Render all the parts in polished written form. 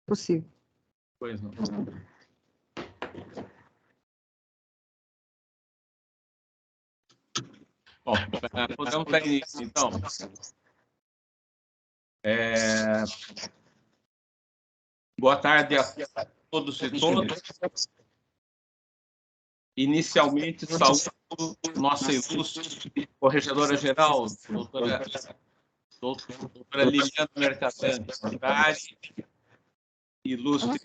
possível. Pois não. Bom, podemos dar início, então. Boa tarde a todos e todas. Inicialmente, saúdo nossa ilustre corregedora-geral, doutora Liliana Mercadante, ilustre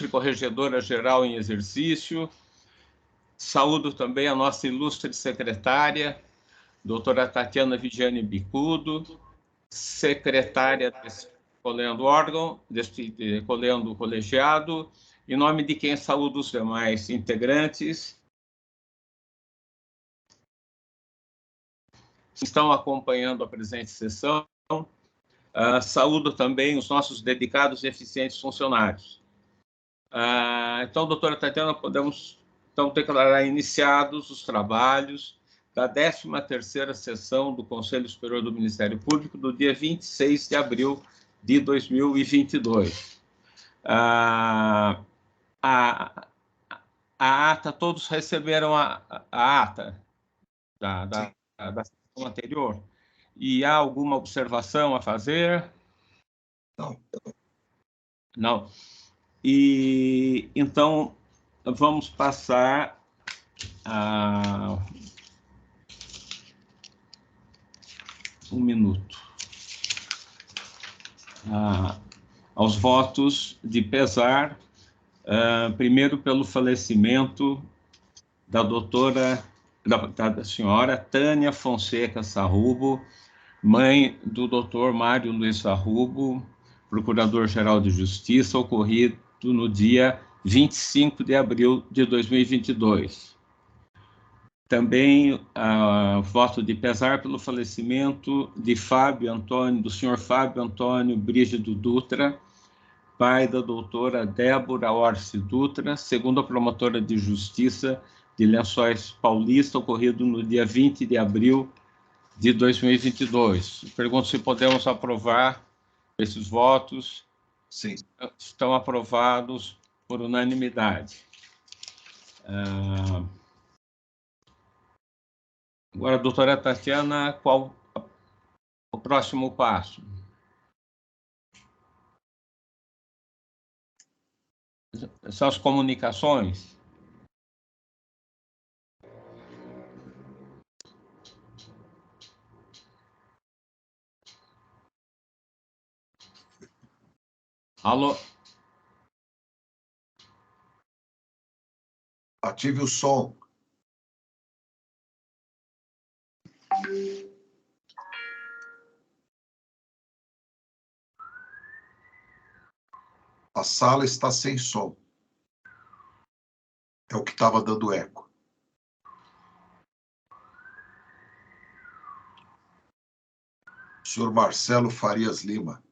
corregedora-geral em exercício. Saúdo também a nossa ilustre secretária, doutora Tatiana Vigiane Bicudo, secretária desse coleando órgão, deste coleando colegiado, em nome de quem saúdo os demais integrantes que estão acompanhando a presente sessão. Saúdo também os nossos dedicados e eficientes funcionários. Então, doutora Tatiana, podemos então declarar iniciados os trabalhos da 13ª sessão do Conselho Superior do Ministério Público do dia 26 de abril de 2022. A ata, todos receberam a ata da sessão anterior? E há alguma observação a fazer? Não. Não. E então vamos passar um minuto aos votos de pesar, primeiro pelo falecimento da da senhora Tânia Fonseca Sarrubo, mãe do doutor Mário Luiz Sarrubo, Procurador-Geral de Justiça, ocorrido no dia 25 de abril de 2022. Também voto de pesar pelo falecimento de do senhor Fábio Antônio Brígido Dutra, pai da doutora Débora Orsi Dutra, segunda promotora de Justiça de Lençóis Paulista, ocorrido no dia 20 de abril de 2022. Pergunto se podemos aprovar esses votos. Sim. Estão aprovados por unanimidade. Agora, doutora Tatiana, qual o próximo passo? São as comunicações. Alô? Ative o som. A sala está sem som. É o que estava dando eco. Senhor Marcelo Farias Lima.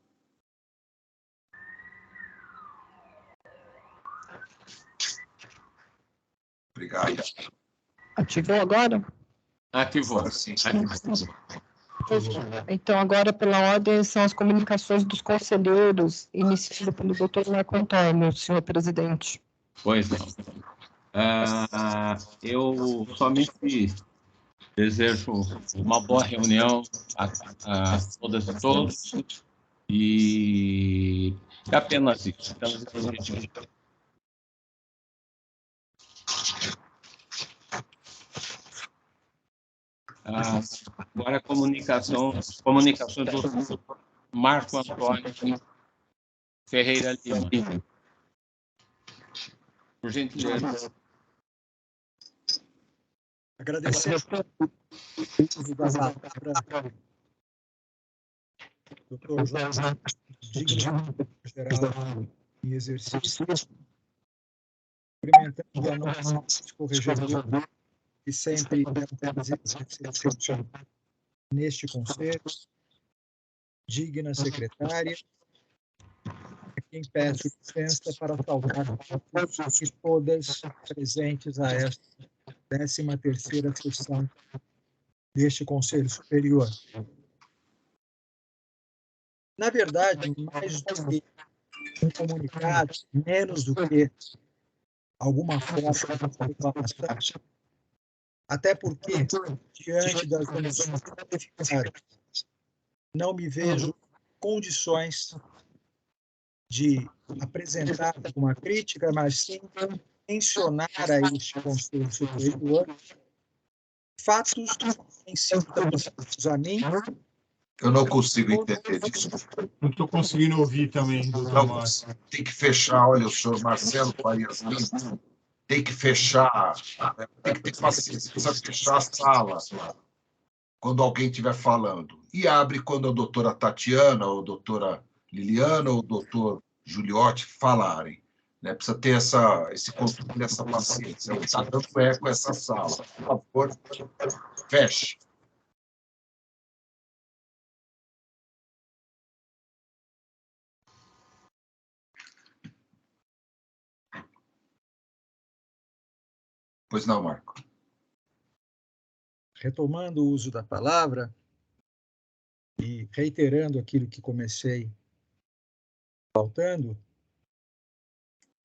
Obrigado. Ativou agora? Ativou. Agora sim. Então, agora, pela ordem, são as comunicações dos conselheiros, iniciado pelo doutor Marco Antônio, senhor presidente. Pois não. Eu somente desejo uma boa reunião a todas e todos, e apenas isso. Agora, comunicações do Marco Antônio Ferreira Lima. Por gentileza. Agradecer a doutor João geral em exercício, cumprimentando a nossa corregedora, que sempre neste conselho, digna secretária, a quem peço licença para saudar todos e todas presentes a esta 13ª sessão deste Conselho Superior. na verdade, mais do que um comunicado, menos do que alguma forma de reclamação, até porque, diante das emoções verificadas, não me vejo condições de apresentar uma crítica, mas sim mencionar a este Conselho Superior fatos que têm sido transmitidos a mim. Eu não consigo entender disso. Não estou conseguindo ouvir também, doutor Não, Márcio. tem que fechar. Olha, o senhor Marcelo Farias Lima tem que fechar, tem que ter paciência, precisa fechar a sala quando alguém estiver falando. E abre quando a doutora Tatiana, ou a doutora Liliana, ou o doutor Giuliotti falarem. Né? Precisa ter esse controle, essa paciência. Está dando eco essa sala. Por favor, feche. Pois não, Marco. Retomando o uso da palavra e reiterando aquilo que comecei faltando,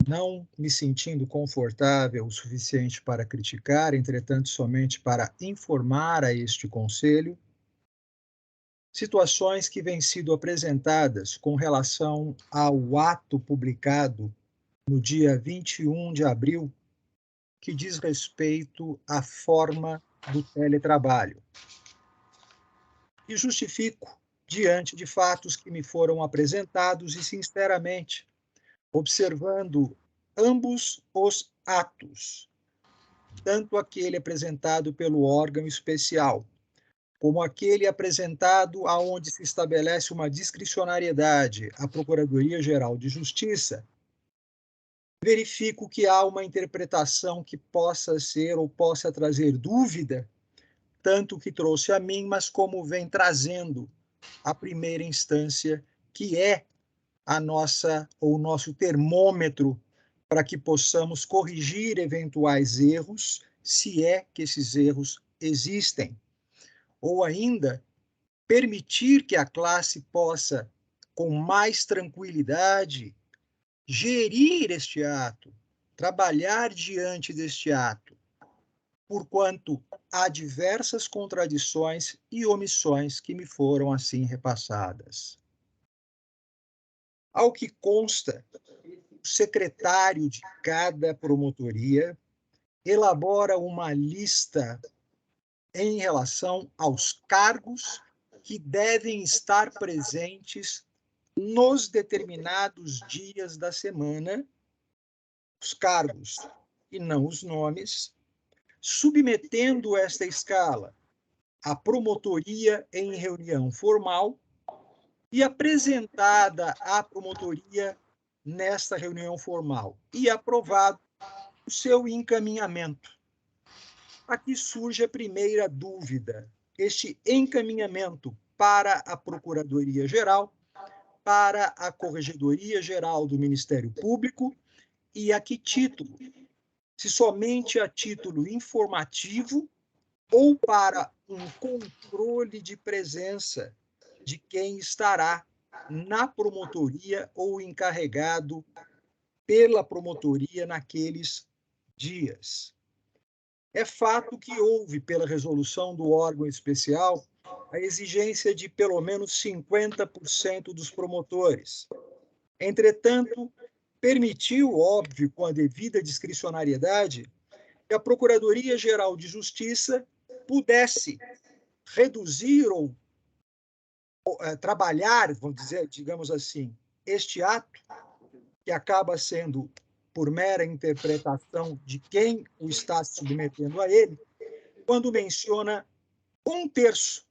não me sentindo confortável o suficiente para criticar, entretanto, somente para informar a este Conselho situações que vêm sido apresentadas com relação ao ato publicado no dia 21 de abril, que diz respeito à forma do teletrabalho. E justifico diante de fatos que me foram apresentados e, sinceramente, observando ambos os atos, tanto aquele apresentado pelo órgão especial, como aquele apresentado aonde se estabelece uma discricionariedade à Procuradoria-Geral de Justiça, verifico que há uma interpretação que possa ser ou possa trazer dúvida, tanto que trouxe a mim, mas como vem trazendo a primeira instância, que é a nossa ou o nosso termômetro para que possamos corrigir eventuais erros, se é que esses erros existem, ou ainda permitir que a classe possa, com mais tranquilidade, gerir este ato, trabalhar diante deste ato, porquanto há diversas contradições e omissões que me foram assim repassadas. Ao que consta, o secretário de cada promotoria elabora uma lista em relação aos cargos que devem estar presentes nos determinados dias da semana, os cargos e não os nomes, submetendo esta escala à promotoria em reunião formal e apresentada à promotoria nesta reunião formal e aprovado o seu encaminhamento. Aqui surge a primeira dúvida. Este encaminhamento para a Procuradoria-Geral, para a Corregedoria-Geral do Ministério Público, e a que título? Se somente a título informativo ou para um controle de presença de quem estará na promotoria ou encarregado pela promotoria naqueles dias. É fato que houve, pela resolução do órgão especial, a exigência de pelo menos 50% dos promotores. Entretanto, permitiu, óbvio, com a devida discricionariedade, que a Procuradoria-Geral de Justiça pudesse reduzir ou trabalhar, vamos dizer, digamos assim, este ato, que acaba sendo por mera interpretação de quem o está submetendo a ele, quando menciona 1/3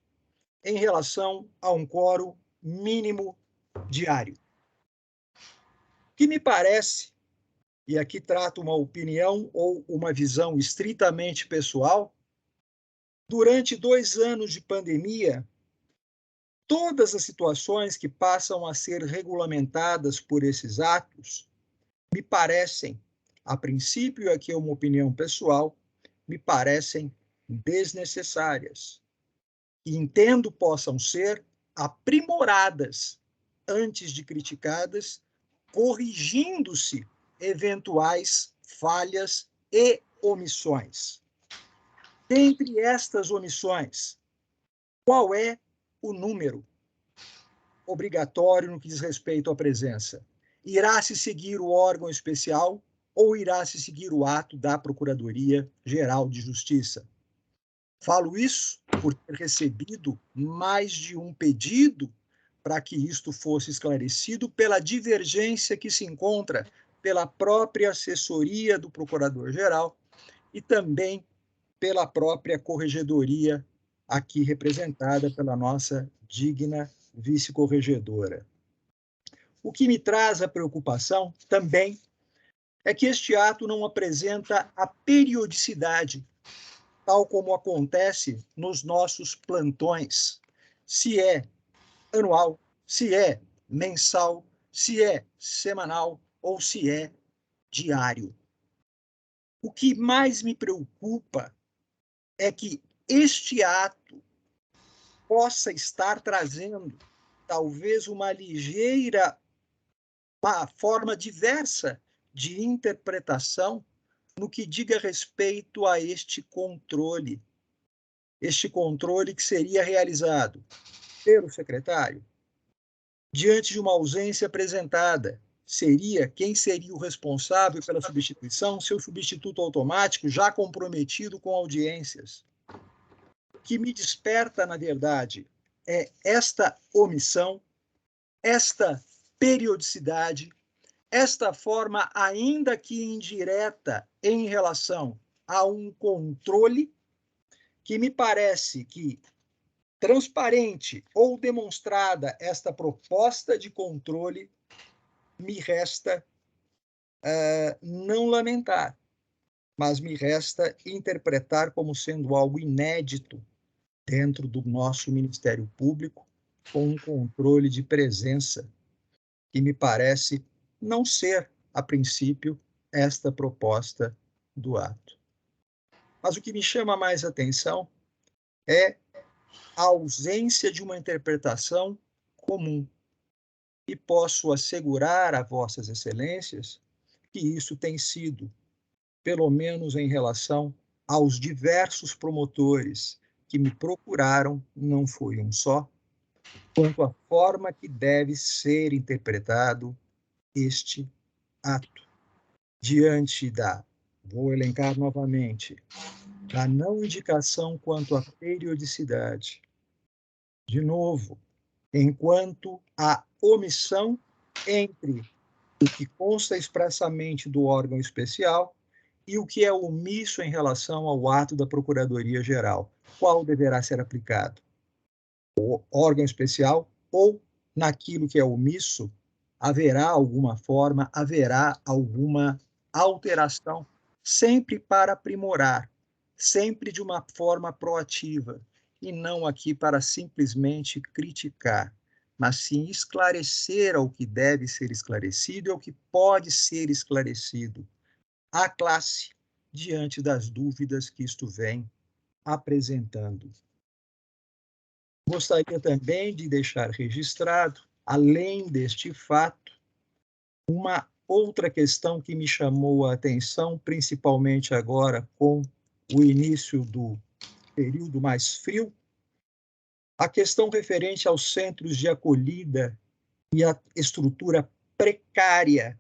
em relação a um quórum mínimo diário. Que me parece, e aqui trato uma opinião ou uma visão estritamente pessoal, durante 2 anos de pandemia, todas as situações que passam a ser regulamentadas por esses atos me parecem, a princípio, aqui é uma opinião pessoal, me parecem desnecessárias. E entendo possam ser aprimoradas antes de criticadas, corrigindo-se eventuais falhas e omissões. Dentre estas omissões, qual é o número obrigatório no que diz respeito à presença? Irá se seguir o órgão especial ou irá se seguir o ato da Procuradoria-Geral de Justiça? Falo isso por ter recebido mais de um pedido para que isto fosse esclarecido pela divergência que se encontra pela própria assessoria do Procurador-Geral e também pela própria Corregedoria, aqui representada pela nossa digna vice-corregedora. O que me traz a preocupação também é que este ato não apresenta a periodicidade, tal como acontece nos nossos plantões, se é anual, se é mensal, se é semanal ou se é diário. O que mais me preocupa é que este ato possa estar trazendo talvez uma forma diversa de interpretação no que diga respeito a este controle que seria realizado pelo secretário diante de uma ausência apresentada. Quem seria o responsável pela substituição? Seu substituto automático, já comprometido com audiências. O que me desperta, na verdade, é esta omissão, esta periodicidade, esta forma, ainda que indireta, em relação a um controle que me parece que, transparente ou demonstrada esta proposta de controle, me resta não lamentar, mas me resta interpretar como sendo algo inédito dentro do nosso Ministério Público, com um controle de presença que me parece não ser, a princípio, esta proposta do ato. Mas o que me chama mais atenção é a ausência de uma interpretação comum. E posso assegurar a vossas excelências que isso tem sido, pelo menos em relação aos diversos promotores que me procuraram, não foi um só, quanto à forma que deve ser interpretado este ato. Diante vou elencar novamente, da não indicação quanto à periodicidade. De novo, enquanto a omissão entre o que consta expressamente do órgão especial e o que é omisso em relação ao ato da Procuradoria-Geral. Qual deverá ser aplicado? O órgão especial ou, naquilo que é omisso, haverá alguma forma, haverá alguma alteração, sempre para aprimorar, sempre de uma forma proativa, e não aqui para simplesmente criticar, mas sim esclarecer ao que deve ser esclarecido e ao que pode ser esclarecido à classe diante das dúvidas que isto vem apresentando. Gostaria também de deixar registrado, além deste fato, uma outra questão que me chamou a atenção, principalmente agora com o início do período mais frio, a questão referente aos centros de acolhida e a estrutura precária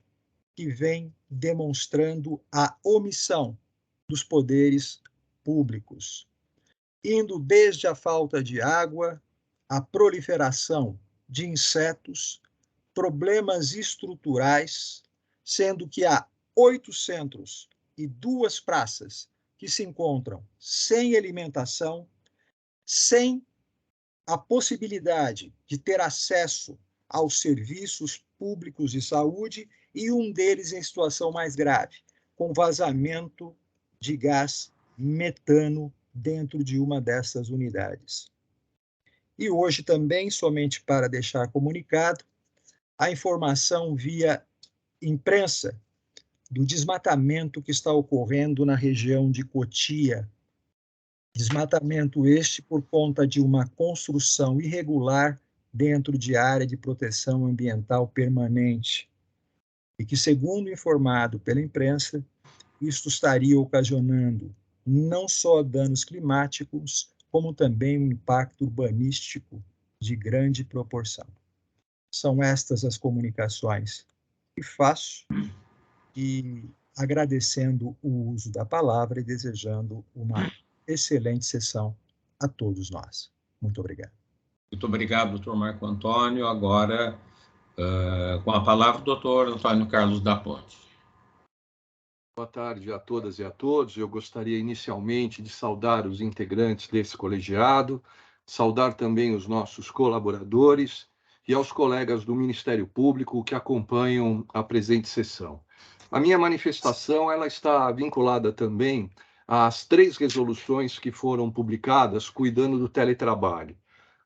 que vem demonstrando a omissão dos poderes públicos, indo desde a falta de água, a proliferação de insetos, problemas estruturais, sendo que há 8 centros e 2 praças que se encontram sem alimentação, sem a possibilidade de ter acesso aos serviços públicos de saúde e um deles em situação mais grave, com vazamento de gás metano dentro de uma dessas unidades. E hoje também, somente para deixar comunicado, a informação via imprensa do desmatamento que está ocorrendo na região de Cotia. Desmatamento este por conta de uma construção irregular dentro de área de proteção ambiental permanente e que, segundo informado pela imprensa, isto estaria ocasionando não só danos climáticos, como também um impacto urbanístico de grande proporção. São estas as comunicações que faço e agradecendo o uso da palavra e desejando uma excelente sessão a todos nós. Muito obrigado. Muito obrigado, doutor Marco Antônio. Agora, com a palavra, o doutor Antônio Carlos da Ponte. Boa tarde a todas e a todos. Eu gostaria inicialmente de saudar os integrantes desse colegiado, saudar também os nossos colaboradores e aos colegas do Ministério Público que acompanham a presente sessão. A minha manifestação ela está vinculada também às 3 resoluções que foram publicadas cuidando do teletrabalho.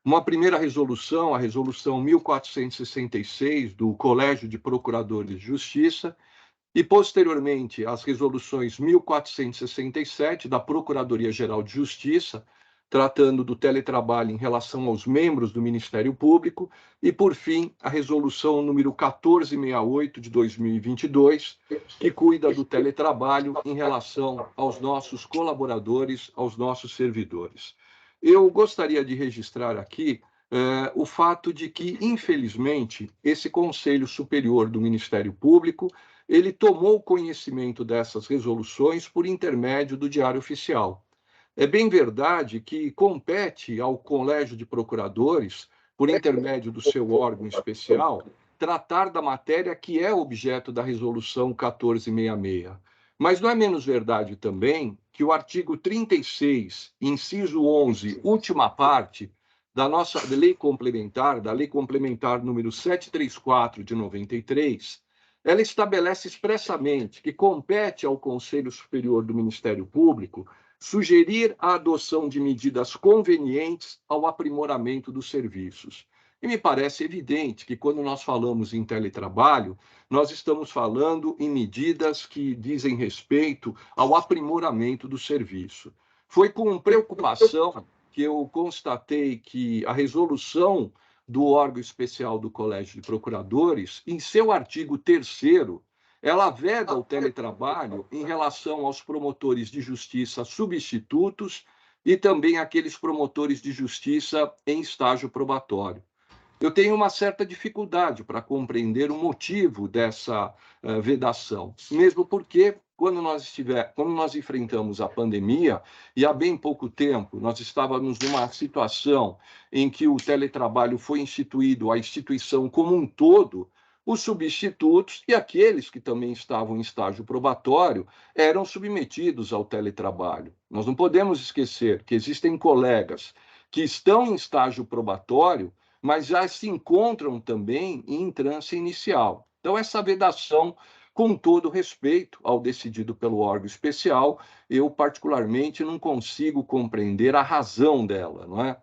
Uma primeira resolução, a resolução 1466 do Colégio de Procuradores de Justiça, e, posteriormente, as resoluções 1467 da Procuradoria-Geral de Justiça, tratando do teletrabalho em relação aos membros do Ministério Público, e, por fim, a resolução número 1468 de 2022, que cuida do teletrabalho em relação aos nossos colaboradores, aos nossos servidores. Eu gostaria de registrar aqui o fato de que, infelizmente, esse Conselho Superior do Ministério Público ele tomou conhecimento dessas resoluções por intermédio do Diário Oficial. É bem verdade que compete ao Colégio de Procuradores, por intermédio do seu órgão especial, tratar da matéria que é objeto da Resolução 1466. Mas não é menos verdade também que o artigo 36, inciso 11, última parte, da nossa lei complementar, da Lei Complementar número 734 de 93, ela estabelece expressamente que compete ao Conselho Superior do Ministério Público sugerir a adoção de medidas convenientes ao aprimoramento dos serviços. E me parece evidente que, quando nós falamos em teletrabalho, nós estamos falando em medidas que dizem respeito ao aprimoramento do serviço. Foi com preocupação que eu constatei que a resolução do órgão especial do Colégio de Procuradores, em seu artigo 3º, ela veda o teletrabalho em relação aos promotores de justiça substitutos e também aqueles promotores de justiça em estágio probatório. Eu tenho uma certa dificuldade para compreender o motivo dessa vedação, mesmo porque quando nós enfrentamos a pandemia, e há bem pouco tempo nós estávamos numa situação em que o teletrabalho foi instituído, a instituição como um todo, os substitutos e aqueles que também estavam em estágio probatório eram submetidos ao teletrabalho. Nós não podemos esquecer que existem colegas que estão em estágio probatório, mas já se encontram também em entrância inicial. Então, essa vedação, com todo respeito ao decidido pelo órgão especial, eu particularmente não consigo compreender a razão dela, não é?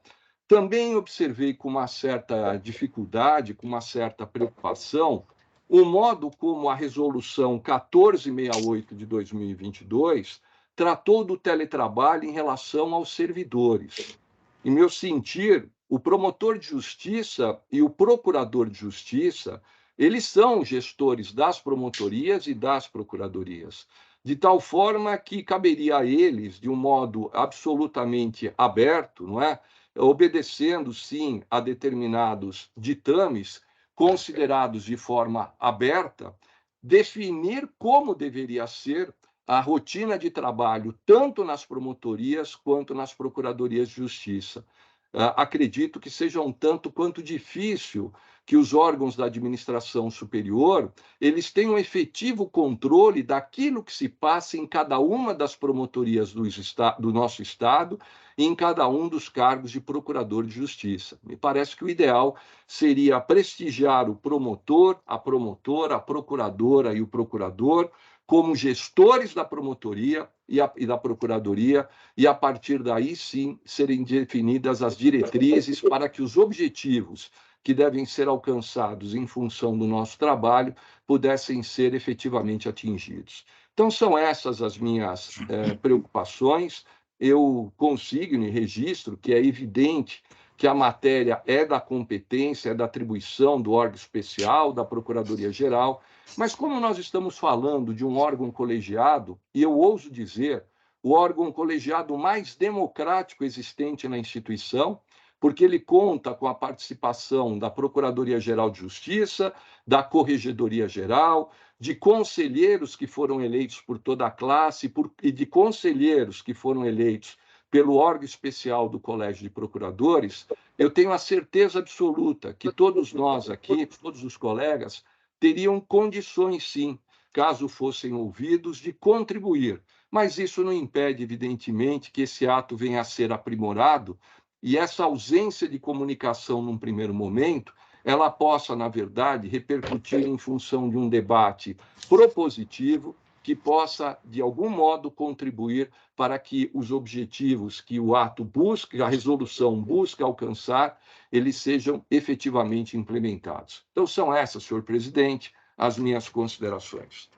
Também observei com uma certa dificuldade, com uma certa preocupação, o modo como a resolução 1468 de 2022 tratou do teletrabalho em relação aos servidores. Em meu sentir, o promotor de justiça e o procurador de justiça, eles são gestores das promotorias e das procuradorias, de tal forma que caberia a eles, de um modo absolutamente aberto, não é? Obedecendo, sim, a determinados ditames, considerados de forma aberta, definir como deveria ser a rotina de trabalho, tanto nas promotorias quanto nas procuradorias de justiça. Acredito que seja um tanto quanto difícil que os órgãos da administração superior eles tenham efetivo controle daquilo que se passa em cada uma das promotorias do nosso Estado e em cada um dos cargos de procurador de justiça. Me parece que o ideal seria prestigiar o promotor, a promotora, a procuradora e o procurador como gestores da promotoria e da procuradoria, e a partir daí, sim, serem definidas as diretrizes para que os objetivos que devem ser alcançados em função do nosso trabalho pudessem ser efetivamente atingidos. Então, são essas as minhas preocupações. Eu consigo e registro que é evidente que a matéria é da competência, é da atribuição do órgão especial, da Procuradoria-Geral, mas como nós estamos falando de um órgão colegiado, e eu ouso dizer, o órgão colegiado mais democrático existente na instituição, porque ele conta com a participação da Procuradoria-Geral de Justiça, da Corregedoria-Geral, de conselheiros que foram eleitos por toda a classe e de conselheiros que foram eleitos pelo órgão especial do Colégio de Procuradores, eu tenho a certeza absoluta que todos nós aqui, todos os colegas, teriam condições, sim, caso fossem ouvidos, de contribuir. Mas isso não impede, evidentemente, que esse ato venha a ser aprimorado e essa ausência de comunicação num primeiro momento, ela possa, na verdade, repercutir em função de um debate propositivo que possa, de algum modo, contribuir para que os objetivos que o ato busca, a resolução busca alcançar, eles sejam efetivamente implementados. Então, são essas, senhor presidente, as minhas considerações.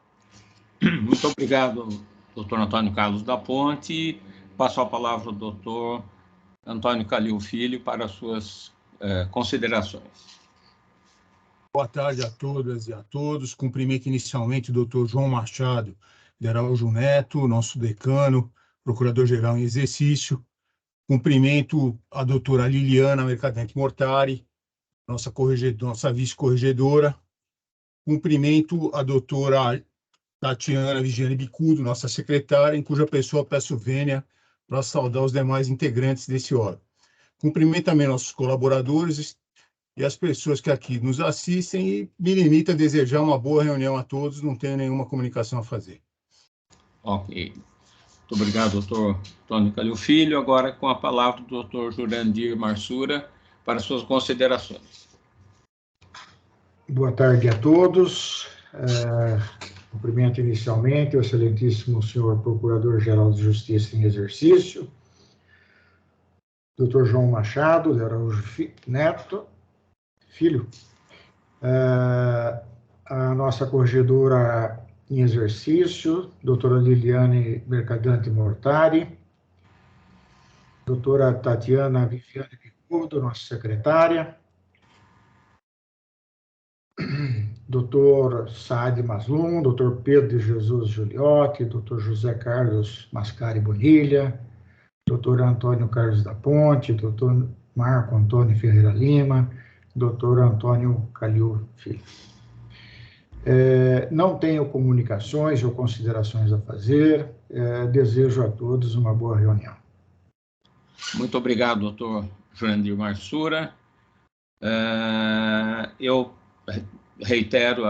Muito obrigado, doutor Antônio Carlos da Ponte. Passo a palavra ao doutor Antônio Calil Filho para as suas considerações. Boa tarde a todas e a todos. Cumprimento inicialmente o doutor João Machado de Araújo Neto, nosso decano, procurador-geral em exercício. Cumprimento a doutora Liliana Mercadante Mortari, nossa vice-corregedora. Cumprimento a doutora Tatiana Vigiane Bicudo, nossa secretária, em cuja pessoa peço vênia para saudar os demais integrantes desse órgão. Cumprimento também nossos colaboradores e as pessoas que aqui nos assistem e me limito a desejar uma boa reunião a todos, não tenho nenhuma comunicação a fazer. Ok. Muito obrigado, doutor Antônio Calil Filho. Agora, com a palavra, o doutor Jurandir Marsura para suas considerações. Boa tarde a todos. Cumprimento inicialmente o excelentíssimo senhor Procurador-Geral de Justiça em exercício, doutor João Machado de Araújo Neto, filho, a nossa corregedora em exercício, doutora Liliane Mercadante Mortari, doutora Tatiana Viviane Bicudo, nossa secretária, doutor Saad Maslum, doutor Pedro de Jesus Giuliotti, doutor José Carlos Mascari Bonilha, doutor Antônio Carlos da Ponte, doutor Marco Antônio Ferreira Lima, doutor Antônio Calil Filho. Não tenho comunicações ou considerações a fazer, desejo a todos uma boa reunião. Muito obrigado, doutor Jurandir Marsura. Eu reitero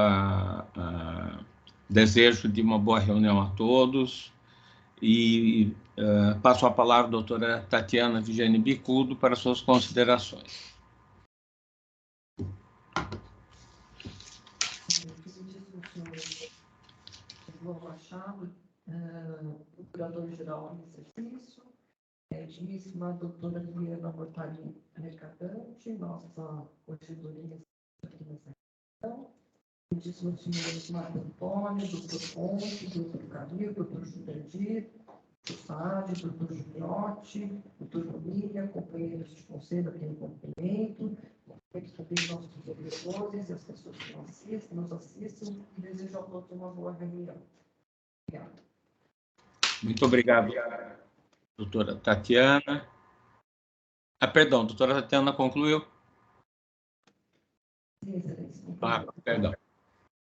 desejo de uma boa reunião a todos e passo a palavra à doutora Tatiana Vigiane Bicudo para suas considerações. João Machado, procurador-geral em exercício, digníssima doutora Liliana Mortari Mercadante, nossa corregedoria aqui nessa reunião, digníssimos senhores Marco Antônio, doutor Ponte, doutor Calil, doutor Jurandir, doutor Saad, doutor Giuliotti, doutor Bonilha, companheiros de conselho aqui no cumprimento, também nossos servidores e as pessoas que nos assistem, e desejo a todos uma boa reunião. Obrigada. Muito obrigado, doutora Tatiana. Perdão, doutora Tatiana concluiu? Sim, excelência. Perdão.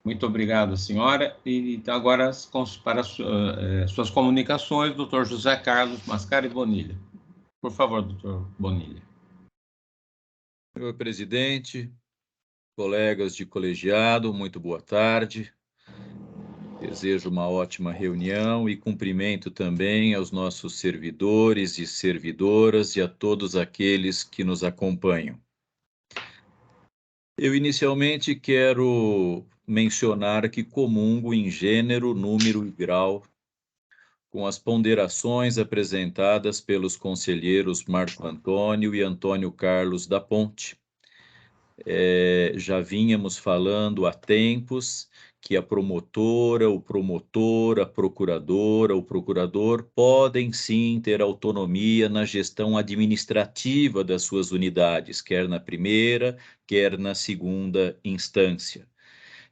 Muito obrigado, senhora. E então, agora, para suas comunicações, doutor José Carlos Mascari Bonilha. Por favor, doutor Bonilha. Senhor presidente, colegas de colegiado, muito boa tarde. Desejo uma ótima reunião e cumprimento também aos nossos servidores e servidoras e a todos aqueles que nos acompanham. Eu inicialmente quero mencionar que comungo em gênero, número e grau com as ponderações apresentadas pelos conselheiros Marco Antônio e Antônio Carlos da Ponte. Já vínhamos falando há tempos que a promotora, o promotor, a procuradora, o procurador podem sim ter autonomia na gestão administrativa das suas unidades, quer na primeira, quer na segunda instância.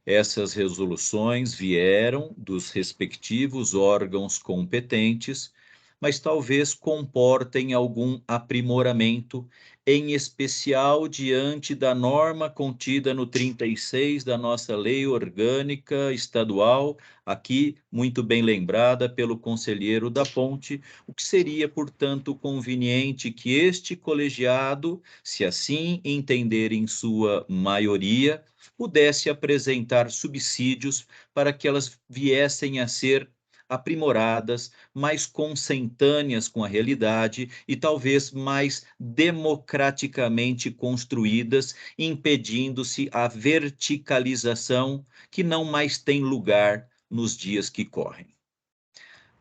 Essas resoluções vieram dos respectivos órgãos competentes, mas talvez comportem algum aprimoramento, em especial diante da norma contida no 36 da nossa Lei Orgânica Estadual, aqui muito bem lembrada pelo conselheiro da Ponte, o que seria, portanto, conveniente que este colegiado, se assim entender em sua maioria, pudesse apresentar subsídios para que elas viessem a ser aprimoradas, mais consentâneas com a realidade e talvez mais democraticamente construídas, impedindo-se a verticalização que não mais tem lugar nos dias que correm.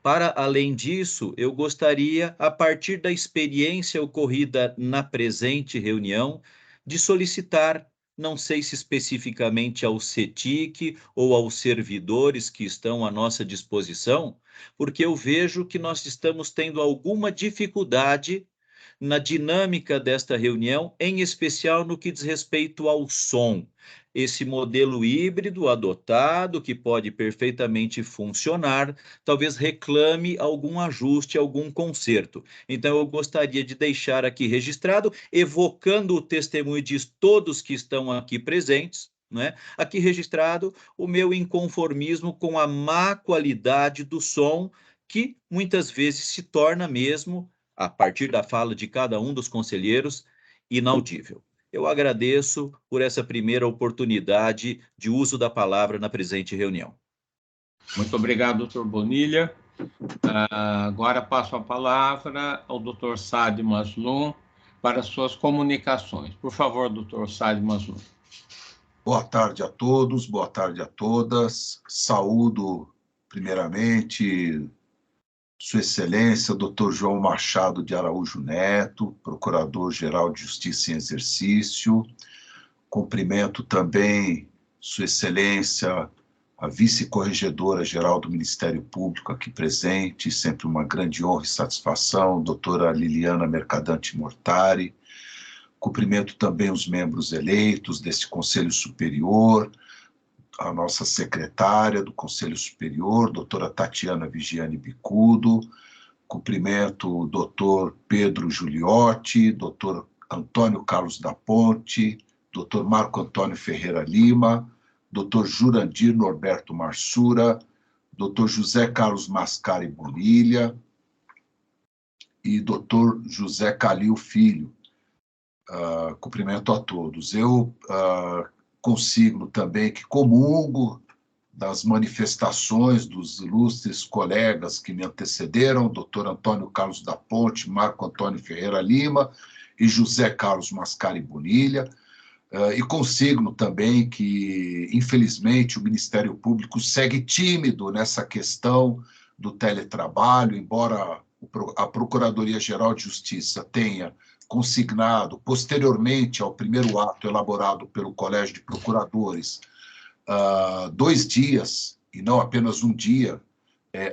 Para além disso, eu gostaria, a partir da experiência ocorrida na presente reunião, de solicitar, não sei se especificamente ao CETIC ou aos servidores que estão à nossa disposição, porque eu vejo que nós estamos tendo alguma dificuldade na dinâmica desta reunião, em especial no que diz respeito ao som. Esse modelo híbrido adotado, que pode perfeitamente funcionar, talvez reclame algum ajuste, algum conserto. Então, eu gostaria de deixar aqui registrado, evocando o testemunho de todos que estão aqui presentes, né? Aqui registrado o meu inconformismo com a má qualidade do som, que muitas vezes se torna mesmo, a partir da fala de cada um dos conselheiros, inaudível. Eu agradeço por essa primeira oportunidade de uso da palavra na presente reunião. Muito obrigado, doutor Bonilha. Agora passo a palavra ao doutor Saad Mazloum para suas comunicações. Por favor, doutor Saad Mazloum. Boa tarde a todos, boa tarde a todas. Saúdo, primeiramente, Sua Excelência, Dr. João Machado de Araújo Neto, Procurador-Geral de Justiça em Exercício. Cumprimento também Sua Excelência, a Vice-Corregedora-Geral do Ministério Público aqui presente, sempre uma grande honra e satisfação, doutora Liliana Mercadante Mortari. Cumprimento também os membros eleitos desse Conselho Superior, a nossa secretária do Conselho Superior, doutora Tatiana Vigiane Bicudo, cumprimento o doutor Pedro Giuliotti, doutor Antônio Carlos da Ponte, doutor Marco Antônio Ferreira Lima, doutor Jurandir Norberto Marsura, doutor José Carlos Mascari Bonilha e doutor José Calil Filho. Cumprimento a todos. Eu consigno também que comungo das manifestações dos ilustres colegas que me antecederam, doutor Antônio Carlos da Ponte, Marco Antônio Ferreira Lima e José Carlos Mascari Bonilha, e consigno também que, infelizmente, o Ministério Público segue tímido nessa questão do teletrabalho, embora a Procuradoria-Geral de Justiça tenha consignado, posteriormente ao primeiro ato elaborado pelo Colégio de Procuradores, 2 dias, e não apenas um dia,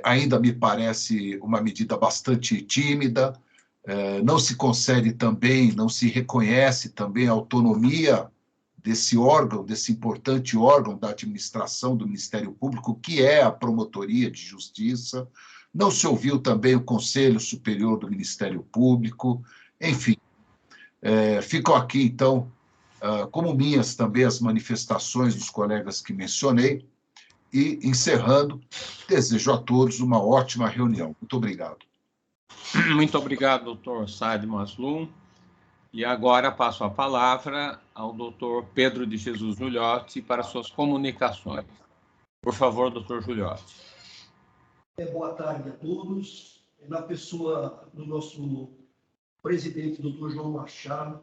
ainda me parece uma medida bastante tímida. Não se concede também, não se reconhece também a autonomia desse órgão, desse importante órgão da administração do Ministério Público, que é a Promotoria de Justiça. Não se ouviu também o Conselho Superior do Ministério Público. Enfim, ficam aqui, então, como minhas também as manifestações dos colegas que mencionei, e, encerrando, desejo a todos uma ótima reunião. Muito obrigado. Muito obrigado, doutor Saad Mazloum. E agora passo a palavra ao doutor Pedro de Jesus Giuliotti para suas comunicações. Por favor, doutor Giuliotti. Boa tarde a todos. Na pessoa do nosso presidente, doutor João Machado,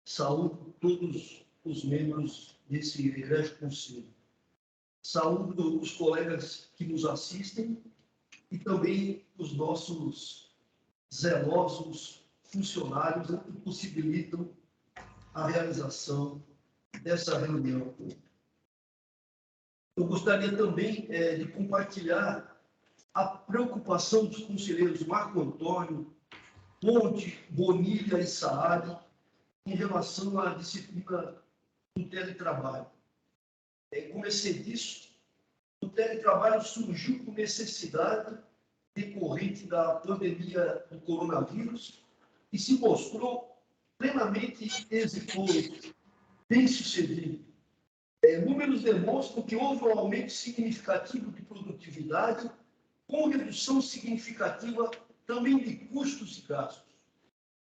saúdo todos os membros desse grande conselho. Saúdo os colegas que nos assistem e também os nossos zelosos funcionários que possibilitam a realização dessa reunião. Eu gostaria também de compartilhar a preocupação dos conselheiros Marco Antônio, Ponte, Bonilha e Saad em relação à disciplina do teletrabalho. Como é disso, o teletrabalho surgiu por necessidade decorrente da pandemia do coronavírus e se mostrou plenamente exitoso, bem-sucedido. Números demonstram que houve um aumento significativo de produtividade, com redução significativa também de custos e gastos.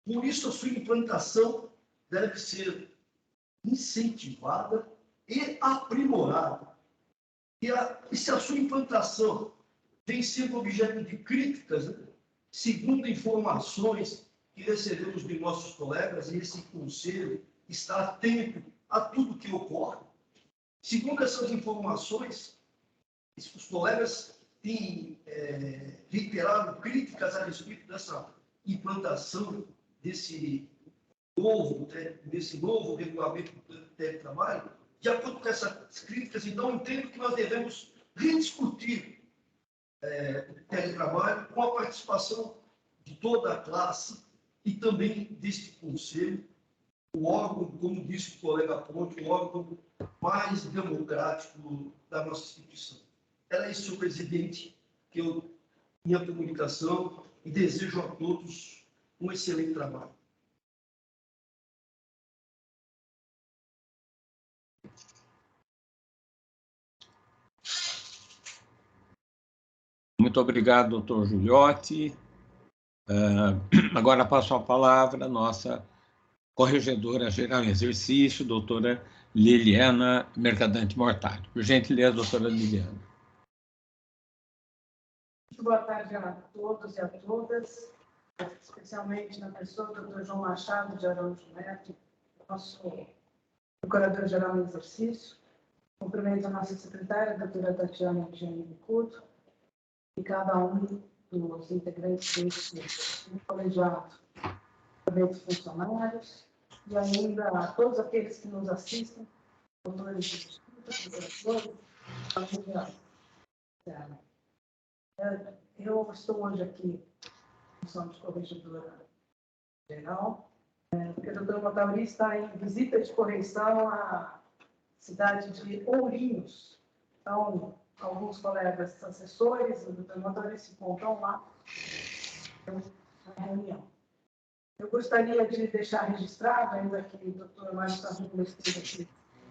Por isso, a sua implantação deve ser incentivada e aprimorada. E se a sua implantação vem sendo objeto de críticas, segundo informações que recebemos de nossos colegas, e esse conselho está atento a tudo que ocorre. Segundo essas informações, os colegas têm reiterado críticas a respeito dessa implantação desse novo regulamento do teletrabalho. De acordo com essas críticas, então, entendo que nós devemos rediscutir o teletrabalho com a participação de toda a classe e também deste conselho, o órgão, como disse o colega Ponte, o órgão mais democrático da nossa instituição. Era isso, senhor presidente, que minha comunicação, e desejo a todos um excelente trabalho. Muito obrigado, doutor Giuliotti. Agora passo a palavra à nossa corregedora geral em exercício, doutora Liliana Mercadante Mortari. Por gentileza, doutora Liliana. Muito boa tarde a todos e a todas, especialmente na pessoa do doutor João Machado de Araújo Neto, nosso procurador-geral em exercício. Cumprimento a nossa secretária, a doutora Tatiana Eugênio Bicuto, e cada um dos integrantes desse colegiado, também dos funcionários, e ainda a todos aqueles que nos assistem, doutores de justiça, professores, eu estou hoje aqui em função de corregedora geral, porque o doutor Motauri está em visita de correição à cidade de Ourinhos. Então, alguns colegas assessores, o doutor Motauri se encontram lá na reunião. Eu gostaria de deixar registrado, ainda que o doutor Mário Sarrulo esteja aqui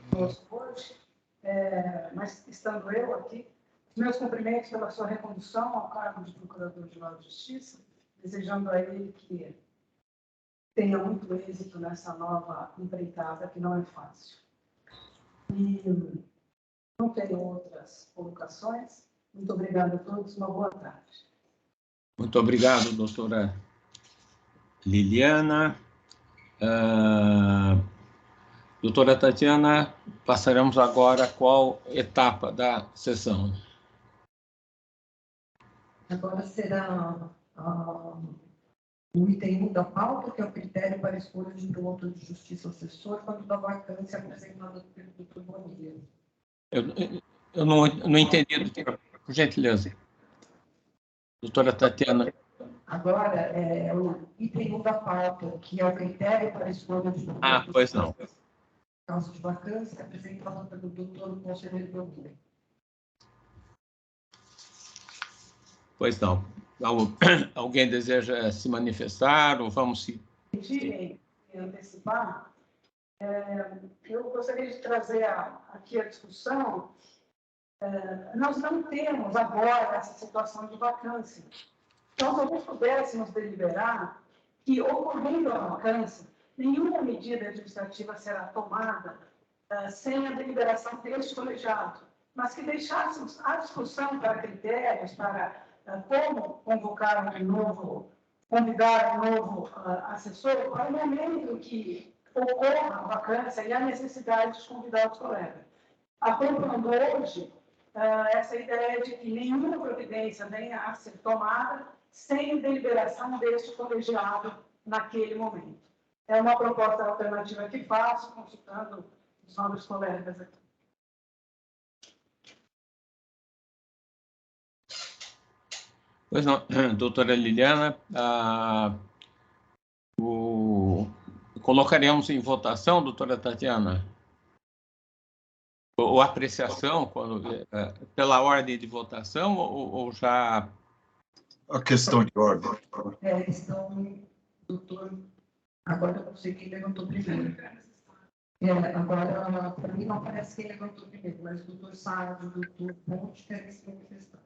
conosco hoje, mas estando eu aqui, os meus cumprimentos pela sua recondução ao cargo de Procurador-Geral de Justiça, desejando a ele que tenha muito êxito nessa nova empreitada, que não é fácil. E não tenho outras colocações. Muito obrigada a todos, uma boa tarde. Muito obrigado, doutora Liliana. Doutora Tatiana, passaremos agora a qual etapa da sessão? Agora será o item 1 da pauta, que é o critério para a escolha de promotor de justiça assessor quando da vacância apresentada pelo doutor Bonilha. Eu não entendi, doutora, por gentileza. Doutora Tatiana. Agora é o item 1 da pauta, que é o critério para a escolha de promotor de Pois não. causa de vacância apresentada pelo doutor conselheiro Bonilha. Pois não. Alguém deseja se manifestar ou vamos se... Antecipar, eu gostaria de trazer aqui a discussão. Nós não temos agora essa situação de vacância. Então, se nós pudéssemos deliberar que, ocorrendo a vacância, nenhuma medida administrativa será tomada sem a deliberação deste colegiado, mas que deixássemos a discussão para critérios, para como convocar convidar um novo assessor, para o momento que ocorra a vacância e a necessidade de convidar os colegas. Apontando hoje essa ideia de que nenhuma providência venha a ser tomada sem deliberação deste colegiado naquele momento. É uma proposta alternativa que faço, consultando os nobres colegas aqui. Pois não, doutora Liliana, colocaremos em votação, doutora Tatiana, ou apreciação, pela ordem de votação, ou já... A questão de ordem. É, questão, doutor, agora eu não sei quem levantou primeiro. Agora, para mim, não parece quem levantou primeiro, mas o doutor Sádio, o doutor Ponte querem se manifestar.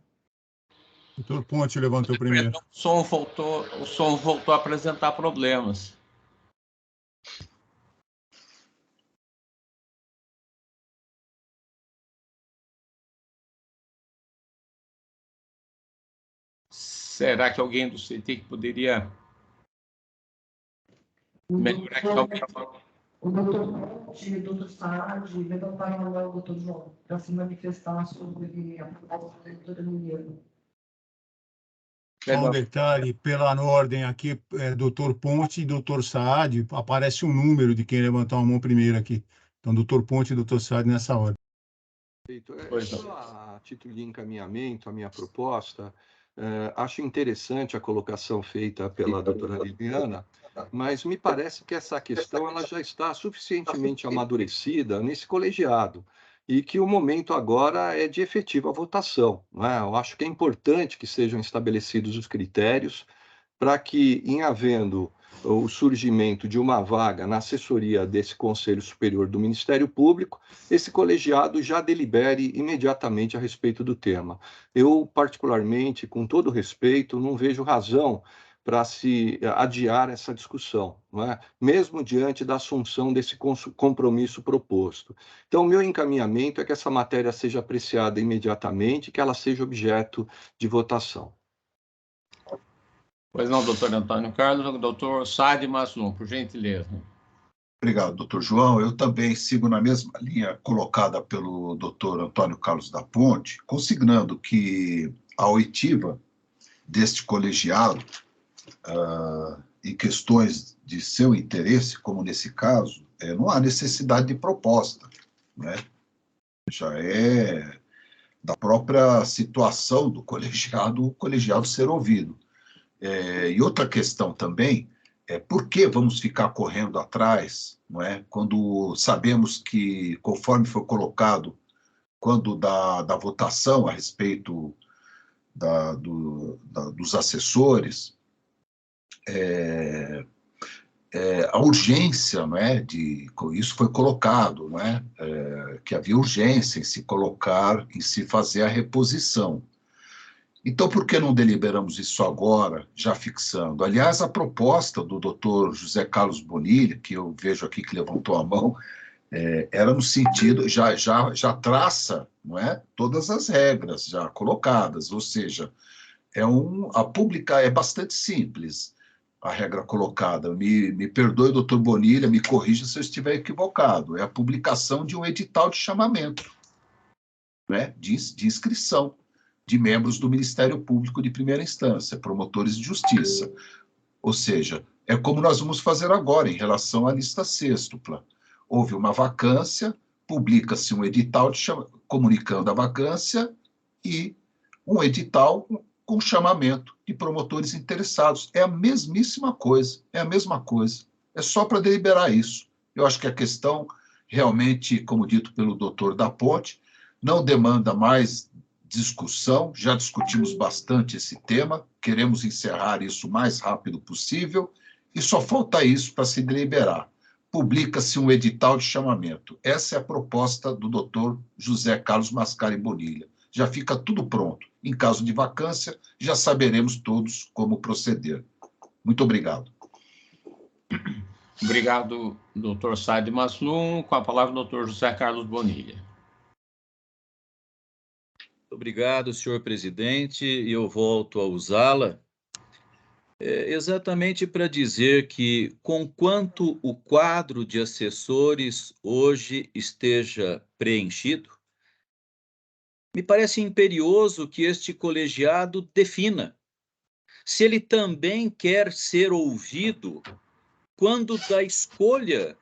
Doutor Ponte levantou primeiro. O som voltou a apresentar problemas. Será que alguém do CT poderia melhorar aqui alguém? O doutor Ponte e o doutor Sádio levantaram a mão, doutor João, para se manifestar sobre a proposta da doutora Liliana. Só um detalhe, pela ordem aqui, doutor Ponte e doutor Saad, aparece um número de quem levantou a mão primeiro aqui. Então, doutor Ponte e doutor Saad nessa ordem. Só a título de encaminhamento, a minha proposta, acho interessante a colocação feita pela doutora Liliana, mas me parece que essa questão ela já está suficientemente amadurecida nesse colegiado e que o momento agora é de efetiva votação, né? Eu acho que é importante que sejam estabelecidos os critérios para que, em havendo o surgimento de uma vaga na assessoria desse Conselho Superior do Ministério Público, esse colegiado já delibere imediatamente a respeito do tema. Eu, particularmente, com todo respeito, não vejo razão para se adiar essa discussão, não é? Mesmo diante da assunção desse compromisso proposto. Então, o meu encaminhamento é que essa matéria seja apreciada imediatamente, que ela seja objeto de votação. Pois não, doutor Antônio Carlos, doutor Saad Maslum, por gentileza. Obrigado, doutor João. Eu também sigo na mesma linha colocada pelo doutor Antônio Carlos da Ponte, consignando que a oitiva deste colegiado, em questões de seu interesse, como nesse caso, não há necessidade de proposta, né? Já é da própria situação do colegiado, o colegiado ser ouvido. E outra questão também é por que vamos ficar correndo atrás, não é? Quando sabemos que, conforme foi colocado, quando da votação a respeito dos assessores, a urgência, não é? Isso foi colocado, não é? Que havia urgência em se colocar, em se fazer a reposição. Então, por que não deliberamos isso agora, já fixando? Aliás, a proposta do doutor José Carlos Bonilha, que eu vejo aqui que levantou a mão, era no sentido, já traça, não é? Todas as regras já colocadas, ou seja, a pública é bastante simples, a regra colocada. Me perdoe, doutor Bonilha, me corrija se eu estiver equivocado. É a publicação de um edital de chamamento, né? de inscrição de membros do Ministério Público de primeira instância, promotores de justiça. Ou seja, é como nós vamos fazer agora em relação à lista sêxtupla. Houve uma vacância, publica-se um edital comunicando a vacância e um edital com chamamento de promotores interessados. É a mesmíssima coisa, é a mesma coisa. É só para deliberar isso. Eu acho que a questão, realmente, como dito pelo doutor da Ponte, não demanda mais discussão, já discutimos bastante esse tema, queremos encerrar isso o mais rápido possível, e só falta isso para se deliberar. Publica-se um edital de chamamento. Essa é a proposta do doutor José Carlos Mascari Bonilha. Já fica tudo pronto. Em caso de vacância, já saberemos todos como proceder. Muito obrigado. Obrigado, doutor Saad Maslum. Com a palavra, o doutor José Carlos Bonilha. Obrigado, senhor presidente, e eu volto a usá-la exatamente para dizer que, conquanto o quadro de assessores hoje esteja preenchido, me parece imperioso que este colegiado defina se ele também quer ser ouvido quando da escolha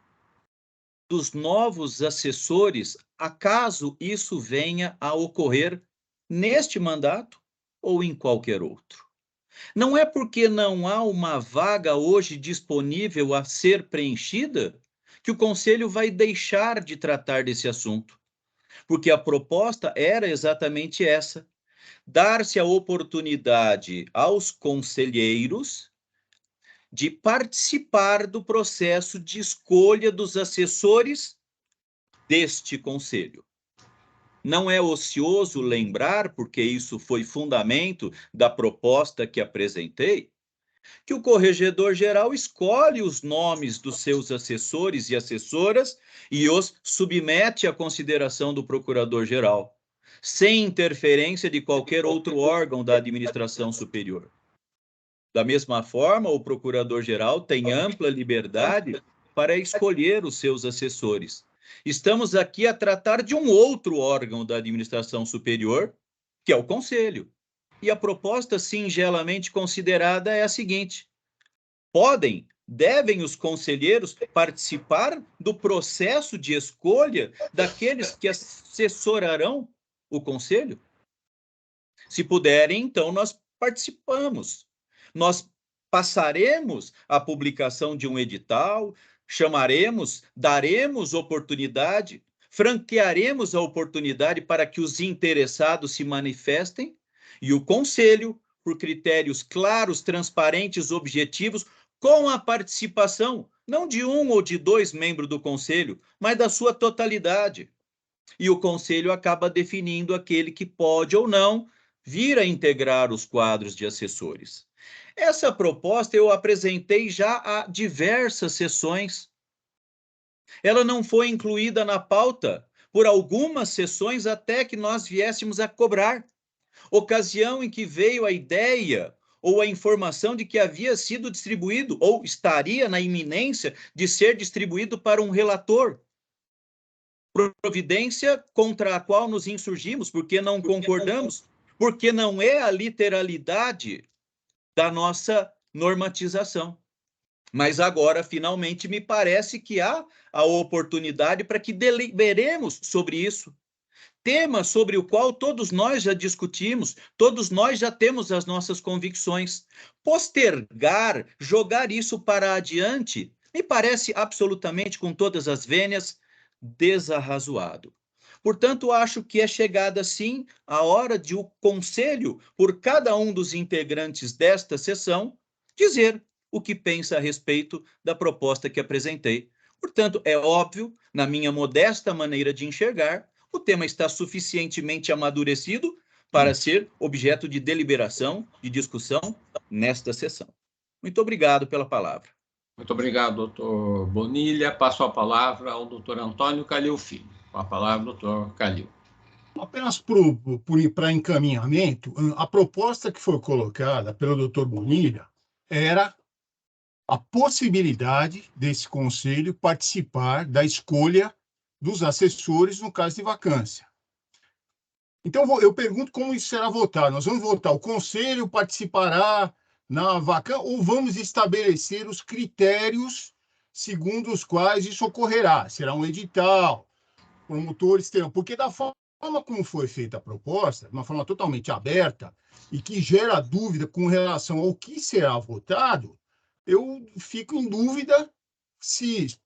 dos novos assessores, acaso isso venha a ocorrer neste mandato ou em qualquer outro. Não é porque não há uma vaga hoje disponível a ser preenchida que o Conselho vai deixar de tratar desse assunto, porque a proposta era exatamente essa: dar-se a oportunidade aos conselheiros de participar do processo de escolha dos assessores deste Conselho. Não é ocioso lembrar, porque isso foi fundamento da proposta que apresentei, que o Corregedor-Geral escolhe os nomes dos seus assessores e assessoras e os submete à consideração do Procurador-Geral, sem interferência de qualquer outro órgão da administração superior. Da mesma forma, o Procurador-Geral tem ampla liberdade para escolher os seus assessores. Estamos aqui a tratar de um outro órgão da administração superior, que é o Conselho. E a proposta singelamente considerada é a seguinte: devem os conselheiros participar do processo de escolha daqueles que assessorarão o Conselho? Se puderem, então nós participamos. Nós passaremos a publicação de um edital, chamaremos, daremos oportunidade, franquearemos a oportunidade para que os interessados se manifestem, e o Conselho, por critérios claros, transparentes, objetivos, com a participação, não de um ou de dois membros do Conselho, mas da sua totalidade. E o Conselho acaba definindo aquele que pode ou não vir a integrar os quadros de assessores. Essa proposta eu apresentei já há diversas sessões. Ela não foi incluída na pauta por algumas sessões até que nós viéssemos a cobrar. Ocasião em que veio a ideia ou a informação de que havia sido distribuído ou estaria na iminência de ser distribuído para um relator. Providência contra a qual nos insurgimos, porque não concordamos, porque não é a literalidade da nossa normatização. Mas agora, finalmente, me parece que há a oportunidade para que deliberemos sobre isso. Tema sobre o qual todos nós já discutimos, todos nós já temos as nossas convicções. Postergar, jogar isso para adiante, me parece absolutamente, com todas as vênias, desarrazoado. Portanto, acho que é chegada, sim, a hora de o Conselho, por cada um dos integrantes desta sessão, dizer o que pensa a respeito da proposta que apresentei. Portanto, é óbvio, na minha modesta maneira de enxergar, o tema está suficientemente amadurecido para ser objeto de deliberação, de discussão nesta sessão. Muito obrigado pela palavra. Muito obrigado, doutor Bonilha. Passo a palavra ao doutor Antônio Calil Filho. Com a palavra, doutor Calil. Apenas para encaminhamento, a proposta que foi colocada pelo doutor Bonilha era a possibilidade desse conselho participar da escolha dos assessores no caso de vacância. Então, eu pergunto como isso será votado. Nós vamos votar, o conselho participará na vacância ou vamos estabelecer os critérios segundo os quais isso ocorrerá? Será um edital, promotores terão... Porque da forma como foi feita a proposta, de uma forma totalmente aberta e que gera dúvida com relação ao que será votado, eu fico em dúvida se...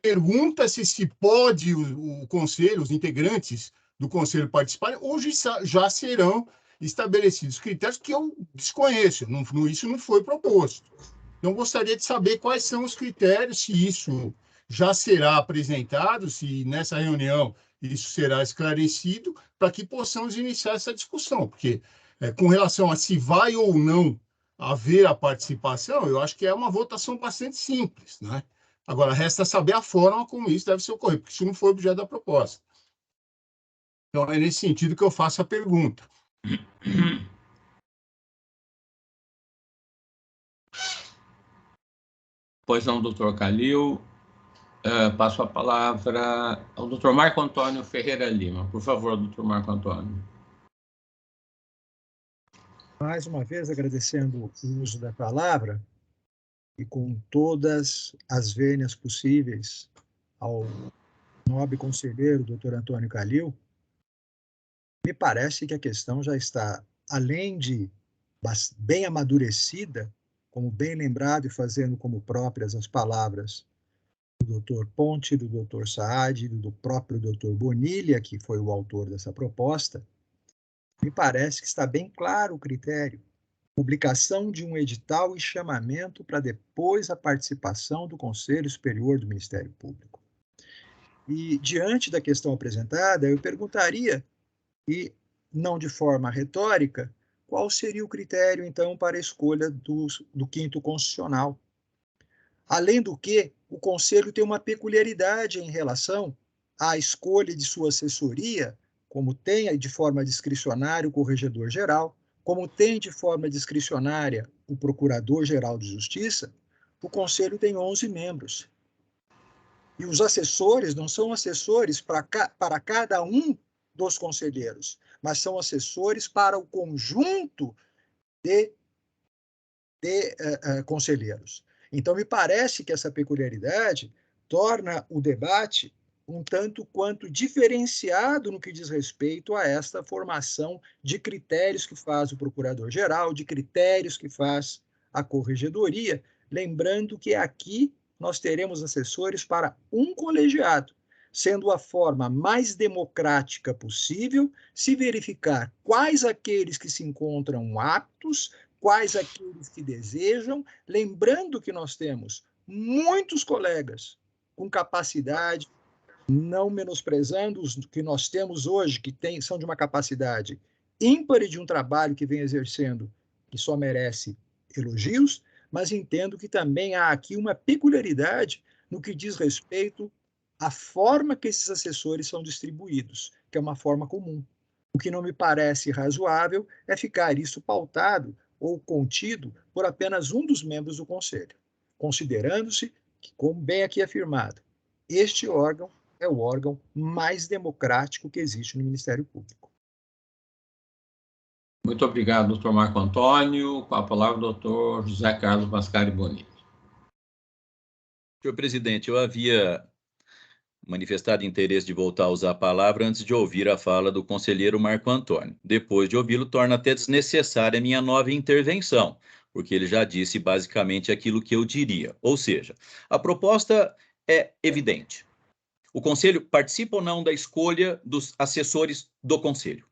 Pergunta-se se pode o conselho, os integrantes do conselho participarem, ou já serão estabelecidos critérios que eu desconheço, isso não foi proposto. Então, gostaria de saber quais são os critérios, se isso já será apresentado, se nessa reunião isso será esclarecido, para que possamos iniciar essa discussão, porque com relação a se vai ou não haver a participação, eu acho que é uma votação bastante simples, né? Agora, resta saber a forma como isso deve ser ocorrido, porque isso não foi objeto da proposta. Então, é nesse sentido que eu faço a pergunta. Pois não, doutor Calil. Passo a palavra ao doutor Marco Antônio Ferreira Lima. Por favor, doutor Marco Antônio. Mais uma vez, agradecendo o uso da palavra, e com todas as vênias possíveis, ao nobre conselheiro, doutor Antônio Calil, me parece que a questão já está, além de bem amadurecida, como bem lembrado e fazendo como próprias as palavras do doutor Ponte, do doutor Saad, do próprio doutor Bonilha, que foi o autor dessa proposta, me parece que está bem claro o critério. Publicação de um edital e chamamento para depois a participação do Conselho Superior do Ministério Público. E, diante da questão apresentada, eu perguntaria, e não de forma retórica, qual seria o critério, então, para a escolha do quinto constitucional. Além do que, o Conselho tem uma peculiaridade em relação à escolha de sua assessoria, como tem de forma discricionária o Corregedor-Geral, como tem de forma discricionária o Procurador-Geral de Justiça, o Conselho tem 11 membros. E os assessores não são assessores para cada um dos conselheiros, mas são assessores para o conjunto de conselheiros. Então, me parece que essa peculiaridade torna o debate um tanto quanto diferenciado no que diz respeito a esta formação de critérios que faz o Procurador-Geral, de critérios que faz a Corregedoria, lembrando que aqui nós teremos assessores para um colegiado, sendo a forma mais democrática possível, se verificar quais aqueles que se encontram aptos, quais aqueles que desejam, lembrando que nós temos muitos colegas com capacidade, não menosprezando os que nós temos hoje, que são de uma capacidade ímpar de um trabalho que vem exercendo, que só merece elogios, mas entendo que também há aqui uma peculiaridade no que diz respeito à forma que esses assessores são distribuídos, que é uma forma comum. O que não me parece razoável é ficar isso pautado ou contido por apenas um dos membros do Conselho, considerando-se que, como bem aqui afirmado, este órgão é o órgão mais democrático que existe no Ministério Público. Muito obrigado, doutor Marco Antônio. Com a palavra, o doutor José Carlos Mascari Bonilha. Senhor presidente, eu havia manifestado interesse de voltar a usar a palavra antes de ouvir a fala do conselheiro Marco Antônio. Depois de ouvi-lo, torna até desnecessária a minha nova intervenção, porque ele já disse basicamente aquilo que eu diria. Ou seja, a proposta é evidente. O Conselho participa ou não da escolha dos assessores do Conselho?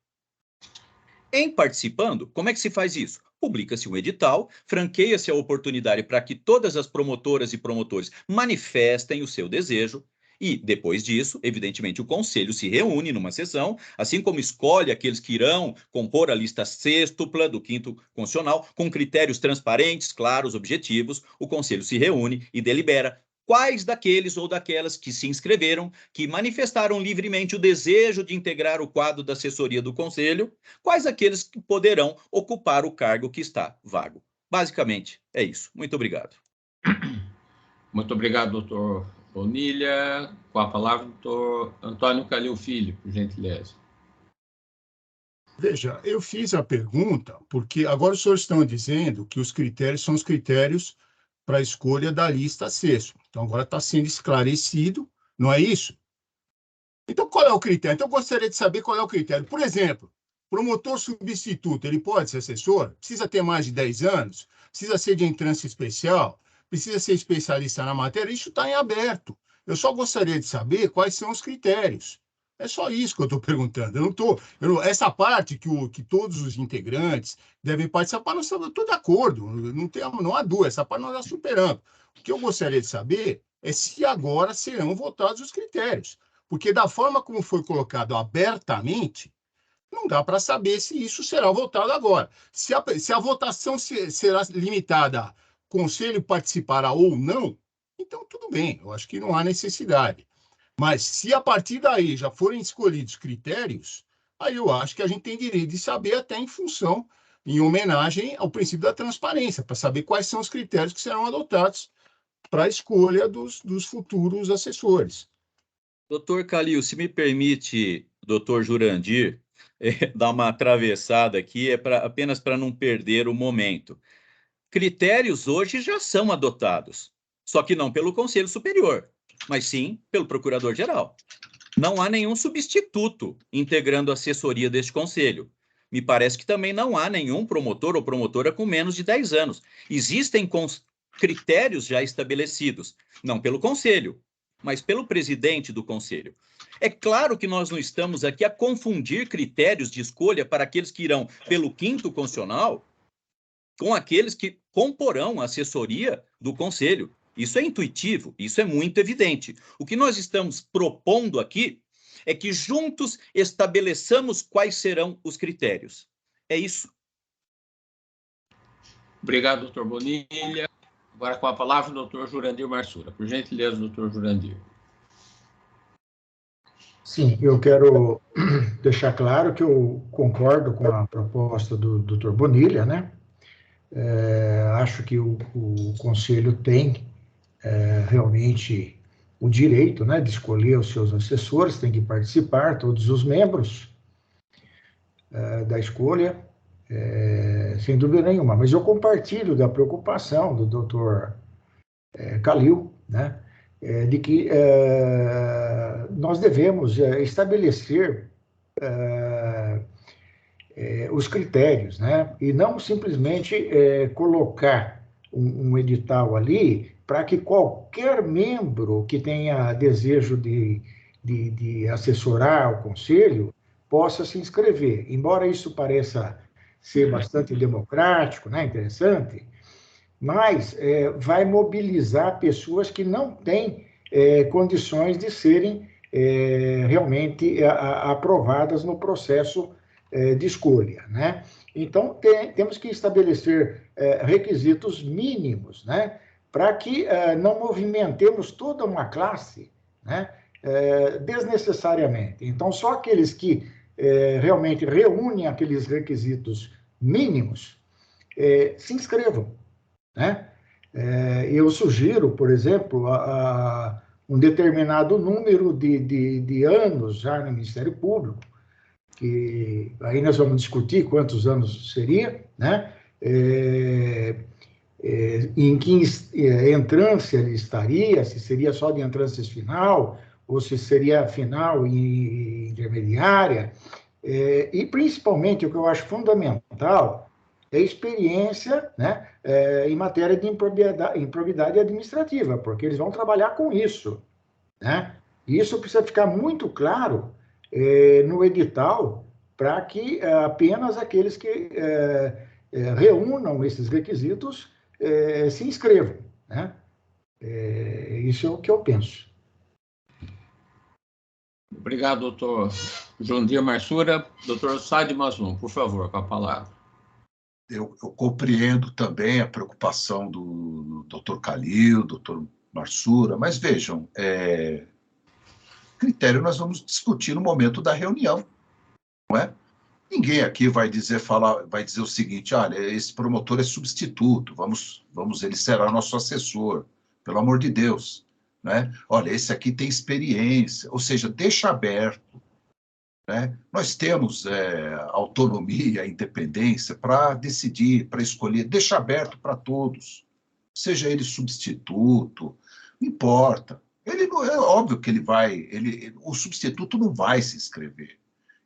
Em participando, como é que se faz isso? Publica-se um edital, franqueia-se a oportunidade para que todas as promotoras e promotores manifestem o seu desejo e, depois disso, evidentemente, o Conselho se reúne numa sessão, assim como escolhe aqueles que irão compor a lista sextupla do quinto constitucional, com critérios transparentes, claros, objetivos, o Conselho se reúne e delibera quais daqueles ou daquelas que se inscreveram, que manifestaram livremente o desejo de integrar o quadro da assessoria do Conselho, quais aqueles que poderão ocupar o cargo que está vago. Basicamente, é isso. Muito obrigado. Muito obrigado, doutor Bonilha. Com a palavra, doutor Antônio Calil Filho, por gentileza. Veja, eu fiz a pergunta porque agora os senhores estão dizendo que os critérios são os critérios para a escolha da lista sexta. Então, agora está sendo esclarecido, não é isso? Então, qual é o critério? Então, eu gostaria de saber qual é o critério. Por exemplo, promotor substituto, ele pode ser assessor? Precisa ter mais de 10 anos? Precisa ser de entrância especial? Precisa ser especialista na matéria? Isso está em aberto. Eu só gostaria de saber quais são os critérios. É só isso que eu estou perguntando. Essa parte que todos os integrantes devem participar, nós estamos todos de acordo. Não há dúvida, essa parte nós já superamos. O que eu gostaria de saber é se agora serão votados os critérios. Porque da forma como foi colocado abertamente, não dá para saber se isso será votado agora. Se a votação será limitada a conselho participará ou não, então tudo bem, eu acho que não há necessidade. Mas se a partir daí já forem escolhidos critérios, aí eu acho que a gente tem direito de saber até em homenagem ao princípio da transparência, para saber quais são os critérios que serão adotados para a escolha dos futuros assessores. Doutor Calil, se me permite, doutor Jurandir, dar uma atravessada aqui, apenas para não perder o momento. Critérios hoje já são adotados, só que não pelo Conselho Superior. mas sim pelo procurador-geral. Não há nenhum substituto integrando a assessoria deste conselho. Me parece que também não há nenhum promotor ou promotora com menos de 10 anos. Existem critérios já estabelecidos, não pelo conselho, mas pelo presidente do conselho. É claro que nós não estamos aqui a confundir critérios de escolha para aqueles que irão pelo 5º constitucional com aqueles que comporão a assessoria do conselho. Isso é intuitivo, isso é muito evidente. O que nós estamos propondo aqui é que juntos estabeleçamos quais serão os critérios. É isso. Obrigado, doutor Bonilha. Agora com a palavra o doutor Jurandir Marsura. Por gentileza, doutor Jurandir. Sim, eu quero deixar claro que eu concordo com a proposta do doutor Bonilha, né? Acho que o Conselho tem realmente o direito, né, de escolher os seus assessores, tem que participar, todos os membros da escolha, sem dúvida nenhuma. Mas eu compartilho da preocupação do doutor Calil, né, de que nós devemos estabelecer os critérios, né, e não simplesmente colocar um edital ali para que qualquer membro que tenha desejo de assessorar o conselho possa se inscrever. Embora isso pareça ser bastante democrático, né, interessante, mas vai mobilizar pessoas que não têm condições de serem realmente aprovadas no processo de escolha, né? Então, temos que estabelecer requisitos mínimos, né, para que não movimentemos toda uma classe, né, desnecessariamente. Então, só aqueles que realmente reúnem aqueles requisitos mínimos se inscrevam, né? Eu sugiro, por exemplo, um determinado número de anos já no Ministério Público, que aí nós vamos discutir quantos anos seria, né? Em que entrância ele estaria, se seria só de entrância final, ou se seria final e intermediária, e principalmente o que eu acho fundamental é a experiência, né, em matéria de improbidade administrativa, porque eles vão trabalhar com isso, né? E isso precisa ficar muito claro no edital, para que apenas aqueles que reúnam esses requisitos se inscrevam, né? Isso é o que eu penso. Obrigado, doutor Jurandir Marsura. Doutor Saad Mazlum, por favor, com a palavra. Eu compreendo também a preocupação do doutor Calil, doutor Marsura, mas vejam, critério nós vamos discutir no momento da reunião, não é? Ninguém aqui vai dizer o seguinte: olha, esse promotor é substituto, ele será nosso assessor, pelo amor de Deus, né? Olha, esse aqui tem experiência, ou seja, deixa aberto, né? Nós temos autonomia, independência para decidir, para escolher, deixa aberto para todos, seja ele substituto, não importa. Ele não, é óbvio que o substituto não vai se inscrever.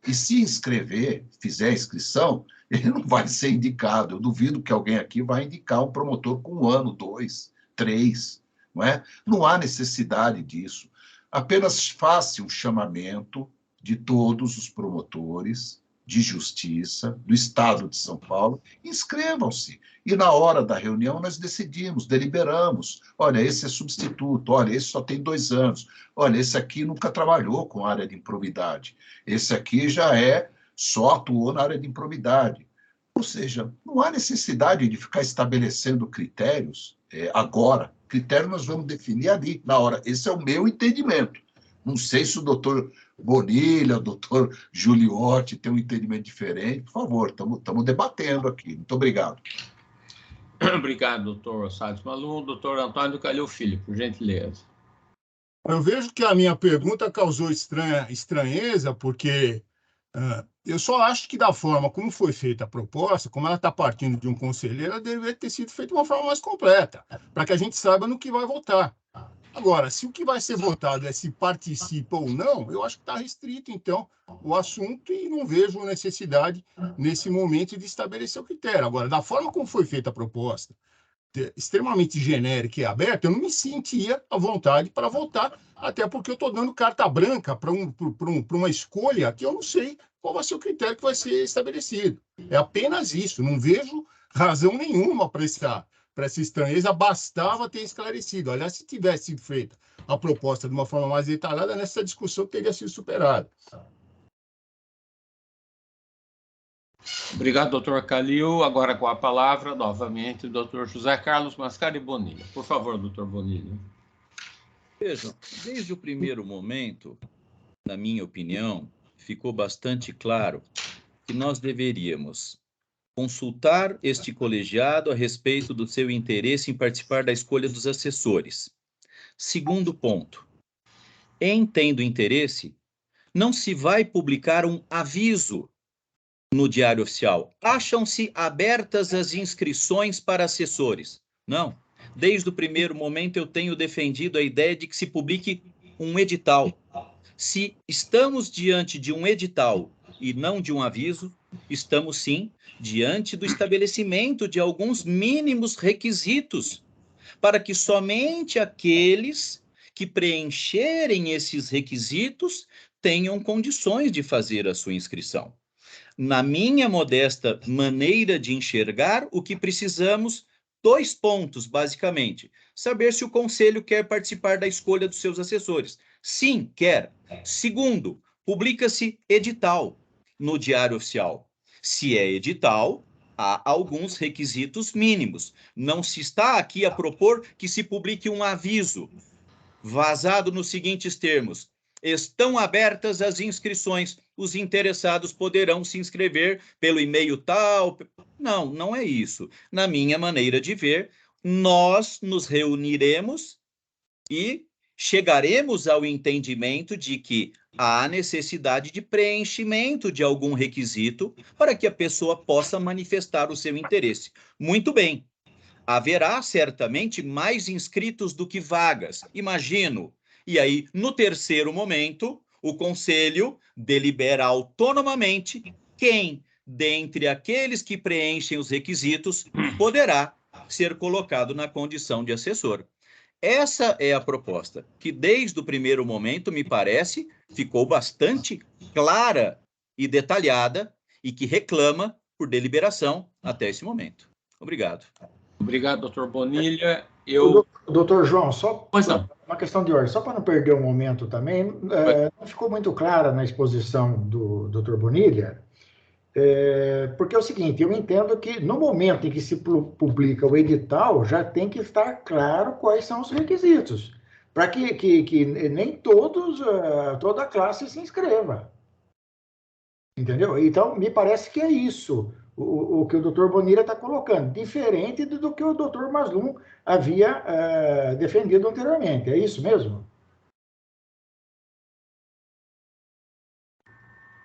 E se inscrever, fizer a inscrição, ele não vai ser indicado. Eu duvido que alguém aqui vai indicar um promotor com 1 ano, 2, 3, não é? Não há necessidade disso. Apenas faça um chamamento de todos os promotores de justiça do Estado de São Paulo, inscrevam-se. E na hora da reunião nós decidimos, deliberamos. Olha, esse é substituto, olha, esse só tem 2 anos, olha, esse aqui nunca trabalhou com área de improbidade, esse aqui só atuou na área de improbidade. Ou seja, não há necessidade de ficar estabelecendo critérios agora. Critério nós vamos definir ali, na hora. Esse é o meu entendimento. Não sei se o doutor Bonilha, o doutor Giuliotti tem um entendimento diferente. Por favor, estamos debatendo aqui. Muito obrigado. Obrigado, doutor Saad Mazlum. Doutor Antônio Calil Filho, por gentileza. Eu vejo que a minha pergunta causou estranheza, porque eu só acho que da forma como foi feita a proposta, como ela está partindo de um conselheiro, ela deveria ter sido feita de uma forma mais completa, para que a gente saiba no que vai votar. Agora, se o que vai ser votado é se participa ou não, eu acho que está restrito, então, o assunto e não vejo necessidade, nesse momento, de estabelecer o critério. Agora, da forma como foi feita a proposta, extremamente genérica e aberta, eu não me sentia à vontade para votar, até porque eu estou dando carta branca para uma escolha que eu não sei qual vai ser o critério que vai ser estabelecido. É apenas isso, não vejo razão nenhuma para essa estranheza, bastava ter esclarecido. Aliás, se tivesse sido feita a proposta de uma forma mais detalhada, nessa discussão teria sido superada. Obrigado, doutor Calil. Agora com a palavra, novamente, o doutor José Carlos Mascari Bonilha. Por favor, doutor Bonilha. Vejam, desde o primeiro momento, na minha opinião, ficou bastante claro que nós deveríamos consultar este colegiado a respeito do seu interesse em participar da escolha dos assessores. Segundo ponto, em tendo interesse, não se vai publicar um aviso no Diário Oficial. Acham-se abertas as inscrições para assessores? Não. Desde o primeiro momento eu tenho defendido a ideia de que se publique um edital. Se estamos diante de um edital e não de um aviso, estamos sim diante do estabelecimento de alguns mínimos requisitos para que somente aqueles que preencherem esses requisitos tenham condições de fazer a sua inscrição. Na minha modesta maneira de enxergar, o que precisamos, 2 pontos, basicamente. Saber se o conselho quer participar da escolha dos seus assessores. Sim, quer. Segundo, publica-se edital no Diário Oficial. Se é edital, há alguns requisitos mínimos. Não se está aqui a propor que se publique um aviso vazado nos seguintes termos: estão abertas as inscrições, os interessados poderão se inscrever pelo e-mail tal. Não, não é isso. Na minha maneira de ver, nós nos reuniremos e chegaremos ao entendimento de que há necessidade de preenchimento de algum requisito para que a pessoa possa manifestar o seu interesse. Muito bem. Haverá certamente mais inscritos do que vagas, imagino. E aí, no terceiro momento, o Conselho delibera autonomamente quem, dentre aqueles que preenchem os requisitos, poderá ser colocado na condição de assessor. Essa é a proposta, que desde o primeiro momento, me parece, ficou bastante clara e detalhada e que reclama por deliberação até esse momento. Obrigado. Obrigado, doutor Bonilha. Doutor João, só Pois não. uma questão de ordem, só para não perder o momento também, não ficou muito clara na exposição do doutor Bonilha, porque é o seguinte, eu entendo que no momento em que se publica o edital, já tem que estar claro quais são os requisitos, para que nem toda a classe se inscreva. Entendeu? Então, me parece que é isso o que o doutor Bonilha está colocando, diferente do que o doutor Maslum havia defendido anteriormente. É isso mesmo?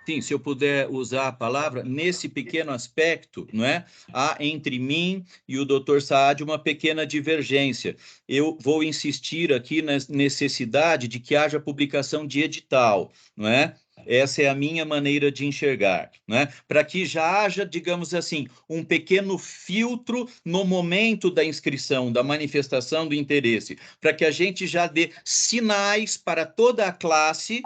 Sim, se eu puder usar a palavra, nesse pequeno aspecto, não é? Há entre mim e o doutor Saad uma pequena divergência. Eu vou insistir aqui na necessidade de que haja publicação de edital, não é? Essa é a minha maneira de enxergar, né? Para que já haja, digamos assim, um pequeno filtro no momento da inscrição, da manifestação do interesse, para que a gente já dê sinais para toda a classe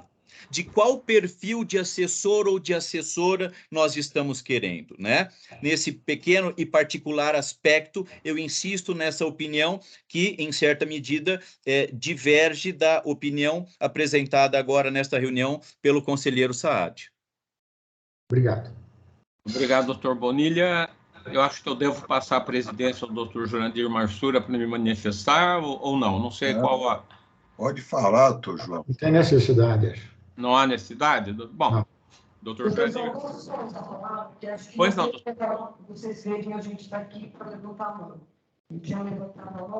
de qual perfil de assessor ou de assessora nós estamos querendo, né? Nesse pequeno e particular aspecto, eu insisto nessa opinião que, em certa medida, diverge da opinião apresentada agora nesta reunião pelo conselheiro Saad. Obrigado. Obrigado, doutor Bonilha. Eu acho que eu devo passar a presidência ao doutor Jurandir Marsura para me manifestar ou não? Não sei qual a... Pode falar, doutor João. Não tem necessidade, acho. Não há necessidade? Bom, Não. doutor Jurandir... Pois não. Vocês veem, a gente está aqui para levantar a mão. Já levantado a mão.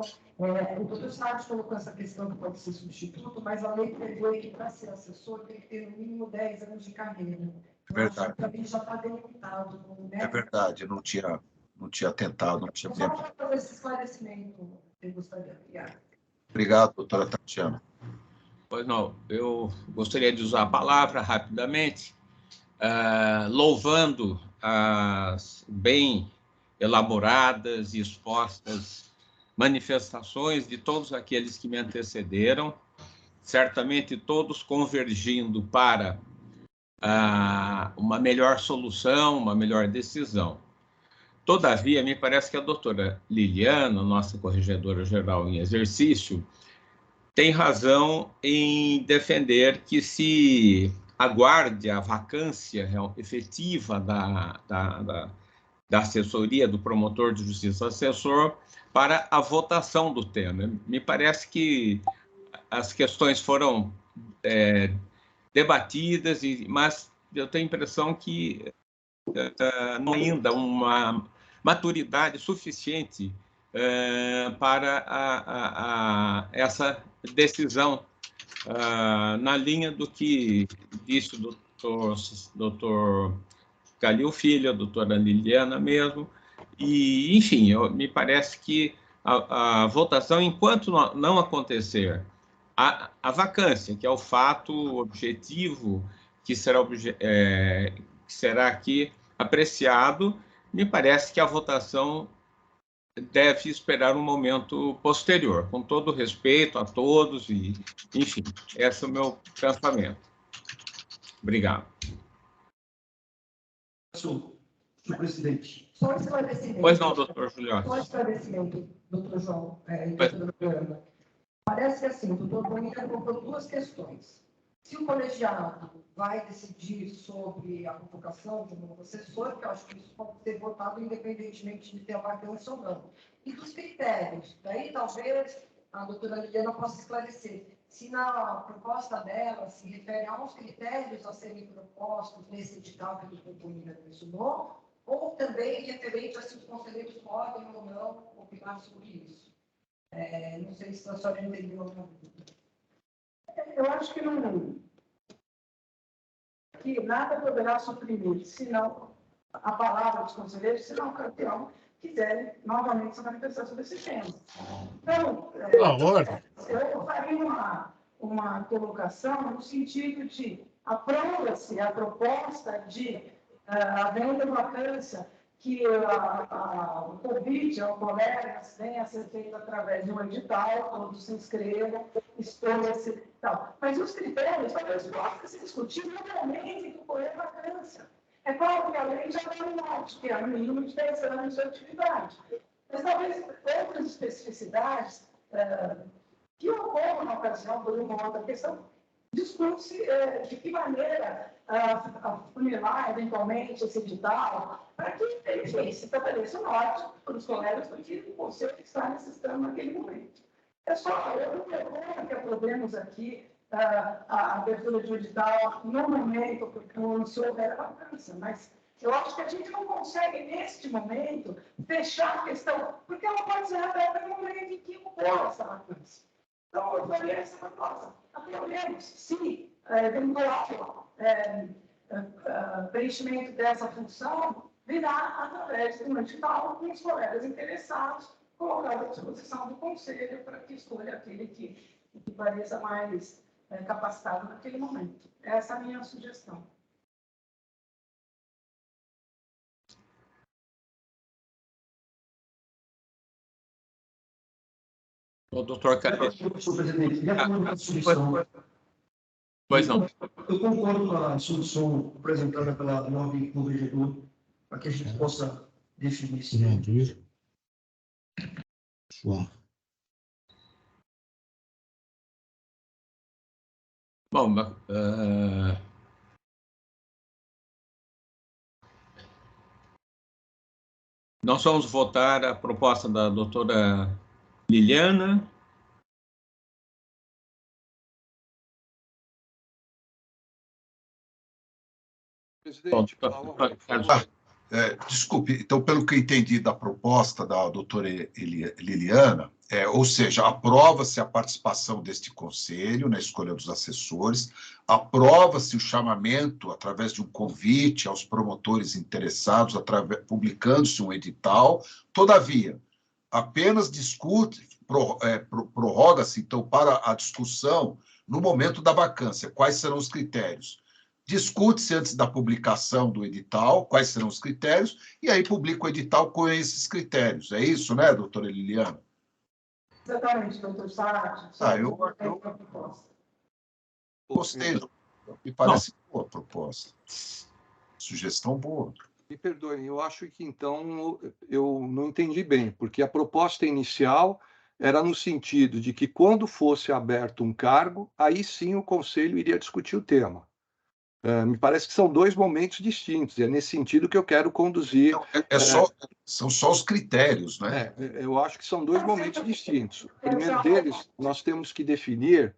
O doutor Saad colocou essa questão que pode ser substituto, mas a lei prevê que para ser assessor tem que ter no mínimo 10 anos de carreira. É verdade. Também já está delimitado. Né? É verdade, não tinha tentado, não tinha Só para fazer esse esclarecimento, eu gostaria de criar. Obrigado, doutora Tatiana. Pois não, eu gostaria de usar a palavra rapidamente, louvando as bem elaboradas e expostas manifestações de todos aqueles que me antecederam, certamente todos convergindo para uma melhor solução, uma melhor decisão. Todavia, me parece que a doutora Liliana, nossa corregedora-geral em exercício, tem razão em defender que se aguarde a vacância efetiva da assessoria do promotor de justiça assessor para a votação do tema. Me parece que as questões foram debatidas, mas eu tenho a impressão que não há ainda uma maturidade suficiente para essa decisão, na linha do que disse o doutor Calil Filho, a doutora Liliana mesmo, e, enfim, me parece que a votação, enquanto não acontecer a vacância, que é o fato objetivo que será aqui apreciado, me parece que a votação deve esperar um momento posterior, com todo respeito a todos, e, enfim, esse é o meu pensamento. Obrigado. Senhor presidente. Só um esclarecimento. Pois não, doutor Julião. Só um esclarecimento, doutor João e doutora Ana. Parece que assim, o doutor Bonilla colocou duas questões. Se o colegiado vai decidir sobre a convocação de um novo assessor, que eu acho que isso pode ser votado independentemente de ter a vacância ou não. E dos critérios. Daí, talvez, a doutora Liliana possa esclarecer se na proposta dela se refere a uns critérios a serem propostos nesse edital que o doutor Bonilla mencionou, ou também referente a se os conselheiros podem ou não opinar sobre isso. Não sei se a senhora entendeu a minha dúvida. Eu acho que não, que nada poderá suprimir, senão a palavra dos conselheiros, se não o campeão quiserem novamente se manifestar sobre esse tema. Então, eu faria uma colocação no sentido de aprova-se a proposta de havendo vacância, que o convite ao colegas venha a ser feito através de um edital, todos se inscrevam, exponham-se e tal. Mas os critérios, talvez possa se discutir normalmente que ocorrer vacância. É claro que a lei já dá um norte, que é no mínimo de 10 anos de atividade. Mas talvez outras especificidades que ocorram na ocasião por uma outra questão, discute-se de que maneira funilar, eventualmente, esse edital, para que, enfim, se estabeleça o norte para os colegas do que o conselho está necessitando naquele momento. Eu não recordo que aprovemos aqui a abertura de um edital no momento, porque não se houver a vacância, mas eu acho que a gente não consegue, neste momento, fechar a questão, porque ela pode ser aberta no momento em que ocorra essa vacância. Então, eu faria essa proposta. Aprovemos, se eventual preenchimento dessa função virá através de um edital com os colegas interessados, colocado à disposição do conselho para que escolha aquele que pareça mais capacitado naquele momento. Essa é a minha sugestão. O doutor Calil. Senhor presidente, de acordo com a solução. Pois não. Eu concordo com a solução apresentada pela nobre corregedora, para que a gente possa definir isso. Bom, nós vamos votar a proposta da doutora Liliana. Presidente, Desculpe, então, pelo que eu entendi da proposta da doutora Liliana, ou seja, aprova-se a participação deste conselho na escolha dos assessores, aprova-se o chamamento através de um convite aos promotores interessados, publicando-se um edital, todavia, apenas prorroga-se, então, para a discussão no momento da vacância. Quais serão os critérios? Discute-se antes da publicação do edital quais serão os critérios, e aí publica o edital com esses critérios. É isso, né, doutora Liliana? Exatamente, doutor Sá. Eu gostei. Me parece boa a proposta. Sugestão boa. Me perdoem, eu acho que, então, eu não entendi bem, porque a proposta inicial era no sentido de que, quando fosse aberto um cargo, aí sim o Conselho iria discutir o tema. Me parece que são dois momentos distintos, e é nesse sentido que eu quero conduzir. São só os critérios, né? Eu acho que são dois momentos distintos. O primeiro deles, nós temos que definir,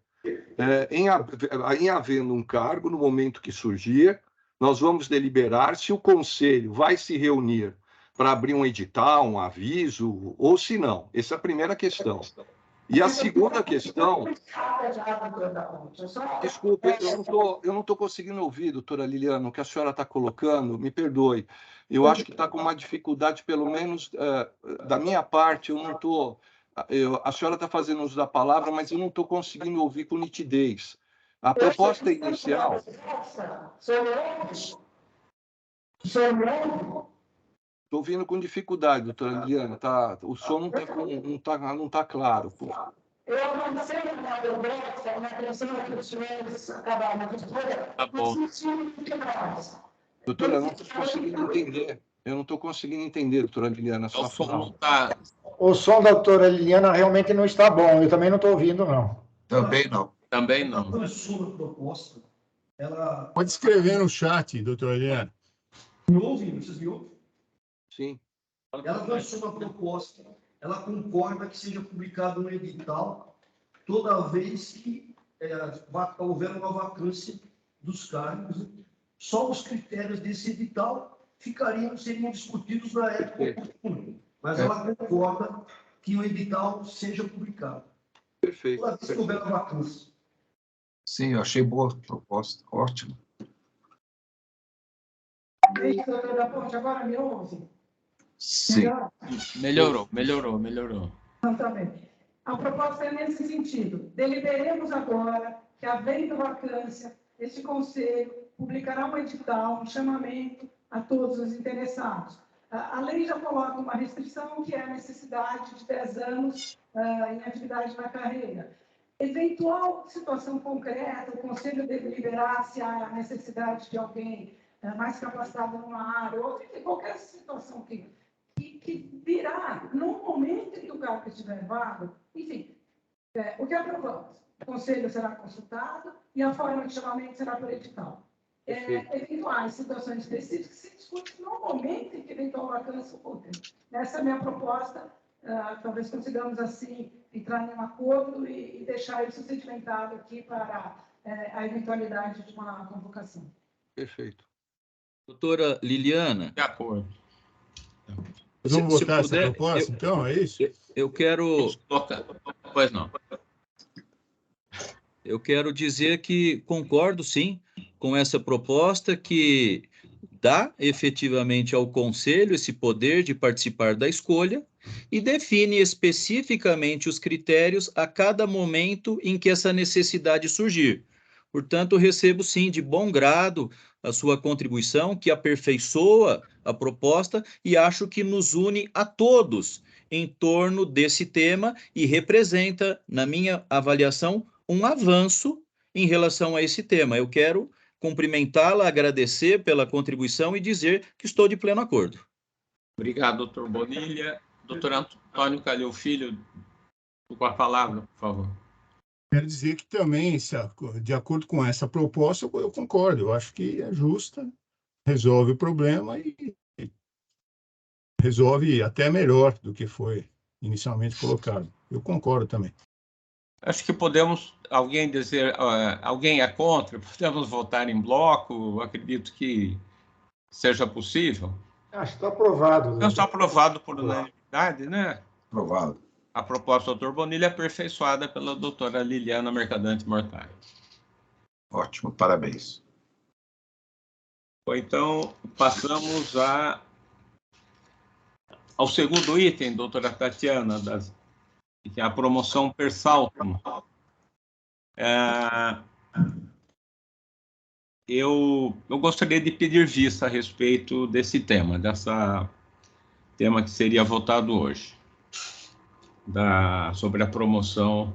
em havendo um cargo, no momento que surgir, nós vamos deliberar se o Conselho vai se reunir para abrir um edital, um aviso, ou se não. Essa é a primeira questão. E a segunda questão... Desculpe, eu não estou conseguindo ouvir, doutora Liliana, o que a senhora está colocando, me perdoe. Eu acho que está com uma dificuldade, pelo menos da minha parte, eu não estou... A senhora está fazendo uso da palavra, mas eu não estou conseguindo ouvir com nitidez. A proposta inicial... Estou ouvindo com dificuldade, doutora Liliana. O som não está claro. Eu avancei na proposta, na pressão que os senhores acabaram de dizer. Tá bom. Doutora, eu não estou conseguindo entender. Eu não estou conseguindo entender, doutora Liliana, sua fala. O som da doutora Liliana realmente não está bom. Eu também não estou ouvindo, não. Também não. Também não. A sua proposta, ela... Pode escrever no chat, doutora Liliana. Me ouvem? Vocês me ouvem? Sim. Ela lançou uma proposta, ela concorda que seja publicado um edital toda vez que houver uma vacância dos cargos. Só os critérios desse edital seriam discutidos na época oportuna. Mas ela concorda que o edital seja publicado. Perfeito. Toda vez que houver uma vacância. Sim, eu achei boa a proposta. Ótimo. Doutor da Ponte, agora me ouve? Sim. Melhorou. Exatamente. A proposta é nesse sentido. Deliberemos agora que, havendo vacância, este Conselho publicará um edital, um chamamento a todos os interessados. A lei já coloca uma restrição, que é a necessidade de 10 anos em atividade na carreira. Eventual situação concreta, o Conselho deve deliberar se há necessidade de alguém mais capacitado numa área, ou qualquer situação que virá no momento em que o cargo estiver vago. Enfim, o que aprovamos? O Conselho será consultado e a forma de chamamento será por edital. Eventuais situações específicas se discute no momento em que eventual vacância ocorrer. Essa é a minha proposta. Talvez consigamos, assim, entrar em um acordo e deixar isso sedimentado aqui para a eventualidade de uma convocação. Perfeito. Doutora Liliana. De acordo. Vamos votar essa proposta, então? É isso? Eu quero... Pois não. Eu quero dizer que concordo, sim, com essa proposta que dá efetivamente ao Conselho esse poder de participar da escolha e define especificamente os critérios a cada momento em que essa necessidade surgir. Portanto, recebo, sim, de bom grado a sua contribuição, que aperfeiçoa a proposta e acho que nos une a todos em torno desse tema e representa, na minha avaliação, um avanço em relação a esse tema. Eu quero cumprimentá-la, agradecer pela contribuição e dizer que estou de pleno acordo. Obrigado, doutor Bonilha. Doutor Antônio Calil Filho, com a palavra, por favor. Quero dizer que também, de acordo com essa proposta, eu concordo. Eu acho que é justa, resolve o problema e resolve até melhor do que foi inicialmente colocado. Eu concordo também. Acho que podemos, alguém é contra, podemos votar em bloco, acredito que seja possível. Acho que está aprovado. Está aprovado por unanimidade, né? Aprovado. A proposta do doutor Bonilha é aperfeiçoada pela doutora Liliana Mercadante Mortari. Ótimo, parabéns. Então, passamos ao segundo item, doutora Tatiana, que é a promoção per saltum. Eu gostaria de pedir vista a respeito desse tema, tema que seria votado hoje, sobre a promoção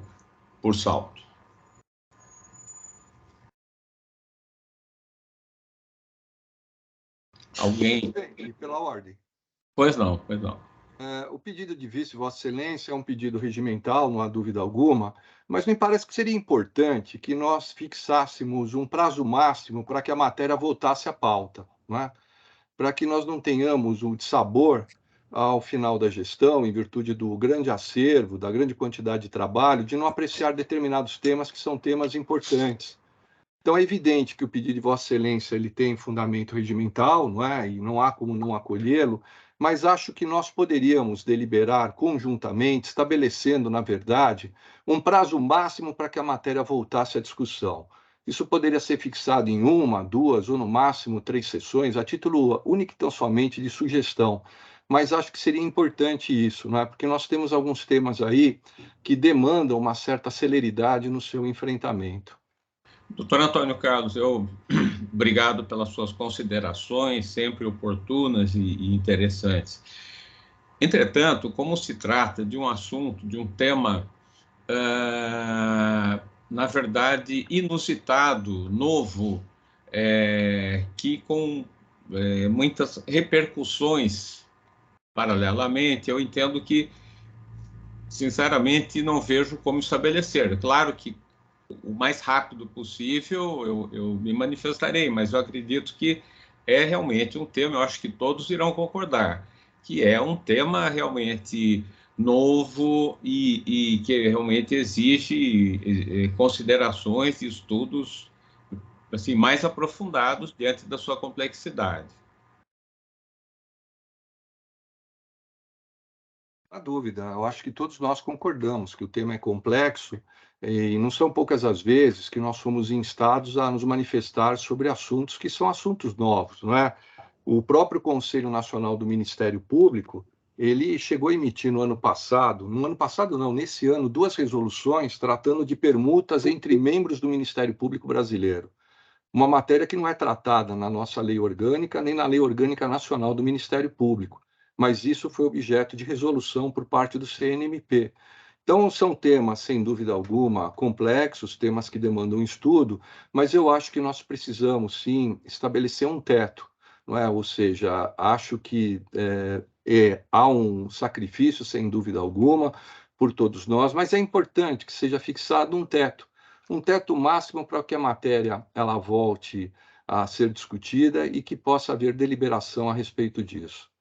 por salto. Alguém? Pela ordem. Pois não, pois não. O pedido de vista, Vossa Excelência, é um pedido regimental, não há dúvida alguma, mas me parece que seria importante que nós fixássemos um prazo máximo para que a matéria voltasse à pauta, não é? Para que nós não tenhamos um dissabor ao final da gestão, em virtude do grande acervo, da grande quantidade de trabalho, de não apreciar determinados temas que são temas importantes. Então, é evidente que o pedido de Vossa Excelência ele tem fundamento regimental, não é? E não há como não acolhê-lo, mas acho que nós poderíamos deliberar conjuntamente, estabelecendo, na verdade, um prazo máximo para que a matéria voltasse à discussão. Isso poderia ser fixado em 1, 2 ou, no máximo, 3 sessões, a título único e tão somente de sugestão. Mas acho que seria importante isso, não é? Porque nós temos alguns temas aí que demandam uma certa celeridade no seu enfrentamento. Doutor Antônio Carlos, obrigado pelas suas considerações, sempre oportunas e interessantes. Entretanto, como se trata de um assunto, de um tema, na verdade, inusitado, novo, que com muitas repercussões paralelamente, eu entendo que, sinceramente, não vejo como estabelecer. Claro que o mais rápido possível eu me manifestarei, mas eu acredito que é realmente um tema, eu acho que todos irão concordar, que é um tema realmente novo e que realmente exige considerações e estudos assim, mais aprofundados diante da sua complexidade. Não há dúvida, eu acho que todos nós concordamos que o tema é complexo e não são poucas as vezes que nós fomos instados a nos manifestar sobre assuntos que são assuntos novos, não é? O próprio Conselho Nacional do Ministério Público, ele chegou a emitir no ano passado não, nesse ano, 2 resoluções tratando de permutas entre membros do Ministério Público brasileiro. Uma matéria que não é tratada na nossa lei orgânica, nem na lei orgânica nacional do Ministério Público, mas isso foi objeto de resolução por parte do CNMP. Então, são temas, sem dúvida alguma, complexos, temas que demandam estudo, mas eu acho que nós precisamos, sim, estabelecer um teto, não é? Ou seja, acho que há um sacrifício, sem dúvida alguma, por todos nós, mas é importante que seja fixado um teto máximo para que a matéria ela volte a ser discutida e que possa haver deliberação a respeito disso.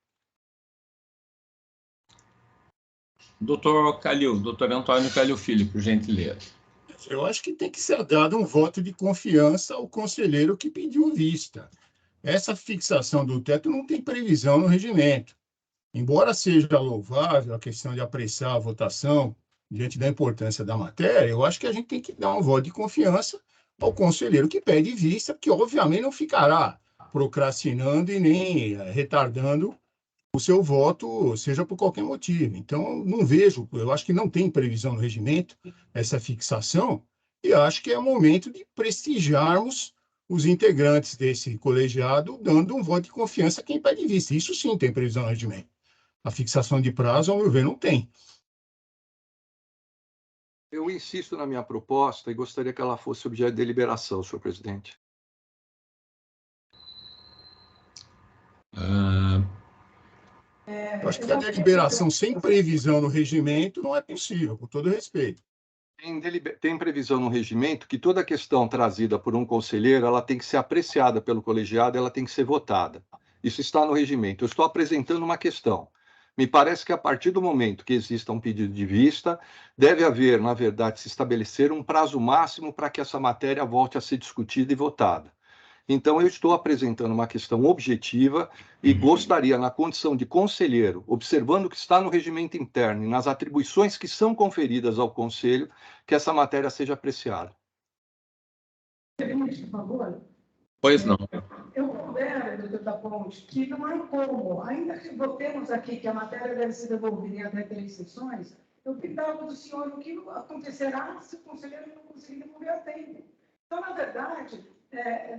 Doutor Antônio Calil Filho, por gentileza. Eu acho que tem que ser dado um voto de confiança ao conselheiro que pediu vista. Essa fixação do teto não tem previsão no regimento. Embora seja louvável a questão de apressar a votação diante da importância da matéria, eu acho que a gente tem que dar um voto de confiança ao conselheiro que pede vista, que obviamente não ficará procrastinando e nem retardando o seu voto, seja por qualquer motivo. Então, não vejo, eu acho que não tem previsão no regimento essa fixação, e acho que é o momento de prestigiarmos os integrantes desse colegiado, dando um voto de confiança a quem pede vista. Isso sim tem previsão no regimento. A fixação de prazo, ao meu ver, não tem. Eu insisto na minha proposta e gostaria que ela fosse objeto de deliberação, senhor presidente. Eu acho que a deliberação sem previsão no regimento não é possível, com todo respeito. Tem previsão no regimento que toda questão trazida por um conselheiro ela tem que ser apreciada pelo colegiado, ela tem que ser votada. Isso está no regimento. Eu estou apresentando uma questão. Me parece que a partir do momento que exista um pedido de vista, deve haver, na verdade, se estabelecer um prazo máximo para que essa matéria volte a ser discutida e votada. Então, eu estou apresentando uma questão objetiva e gostaria, na condição de conselheiro, observando o que está no regimento interno e nas atribuições que são conferidas ao Conselho, que essa matéria seja apreciada. Por favor. Pois não. Eu considero, doutor da Ponte, que não há como, ainda que votemos aqui que a matéria deve ser devolvida em até 3 sessões, eu perguntava do senhor o que acontecerá se o conselheiro não conseguir devolver a tempo. Então, na verdade,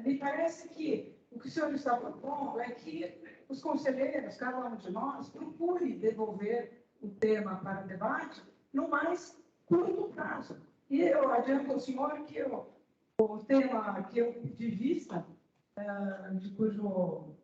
me parece que o que o senhor está propondo é que os conselheiros, cada um de nós, procure devolver o tema para o debate no mais curto prazo. E eu adianto ao senhor que o tema que eu de vista, de cujo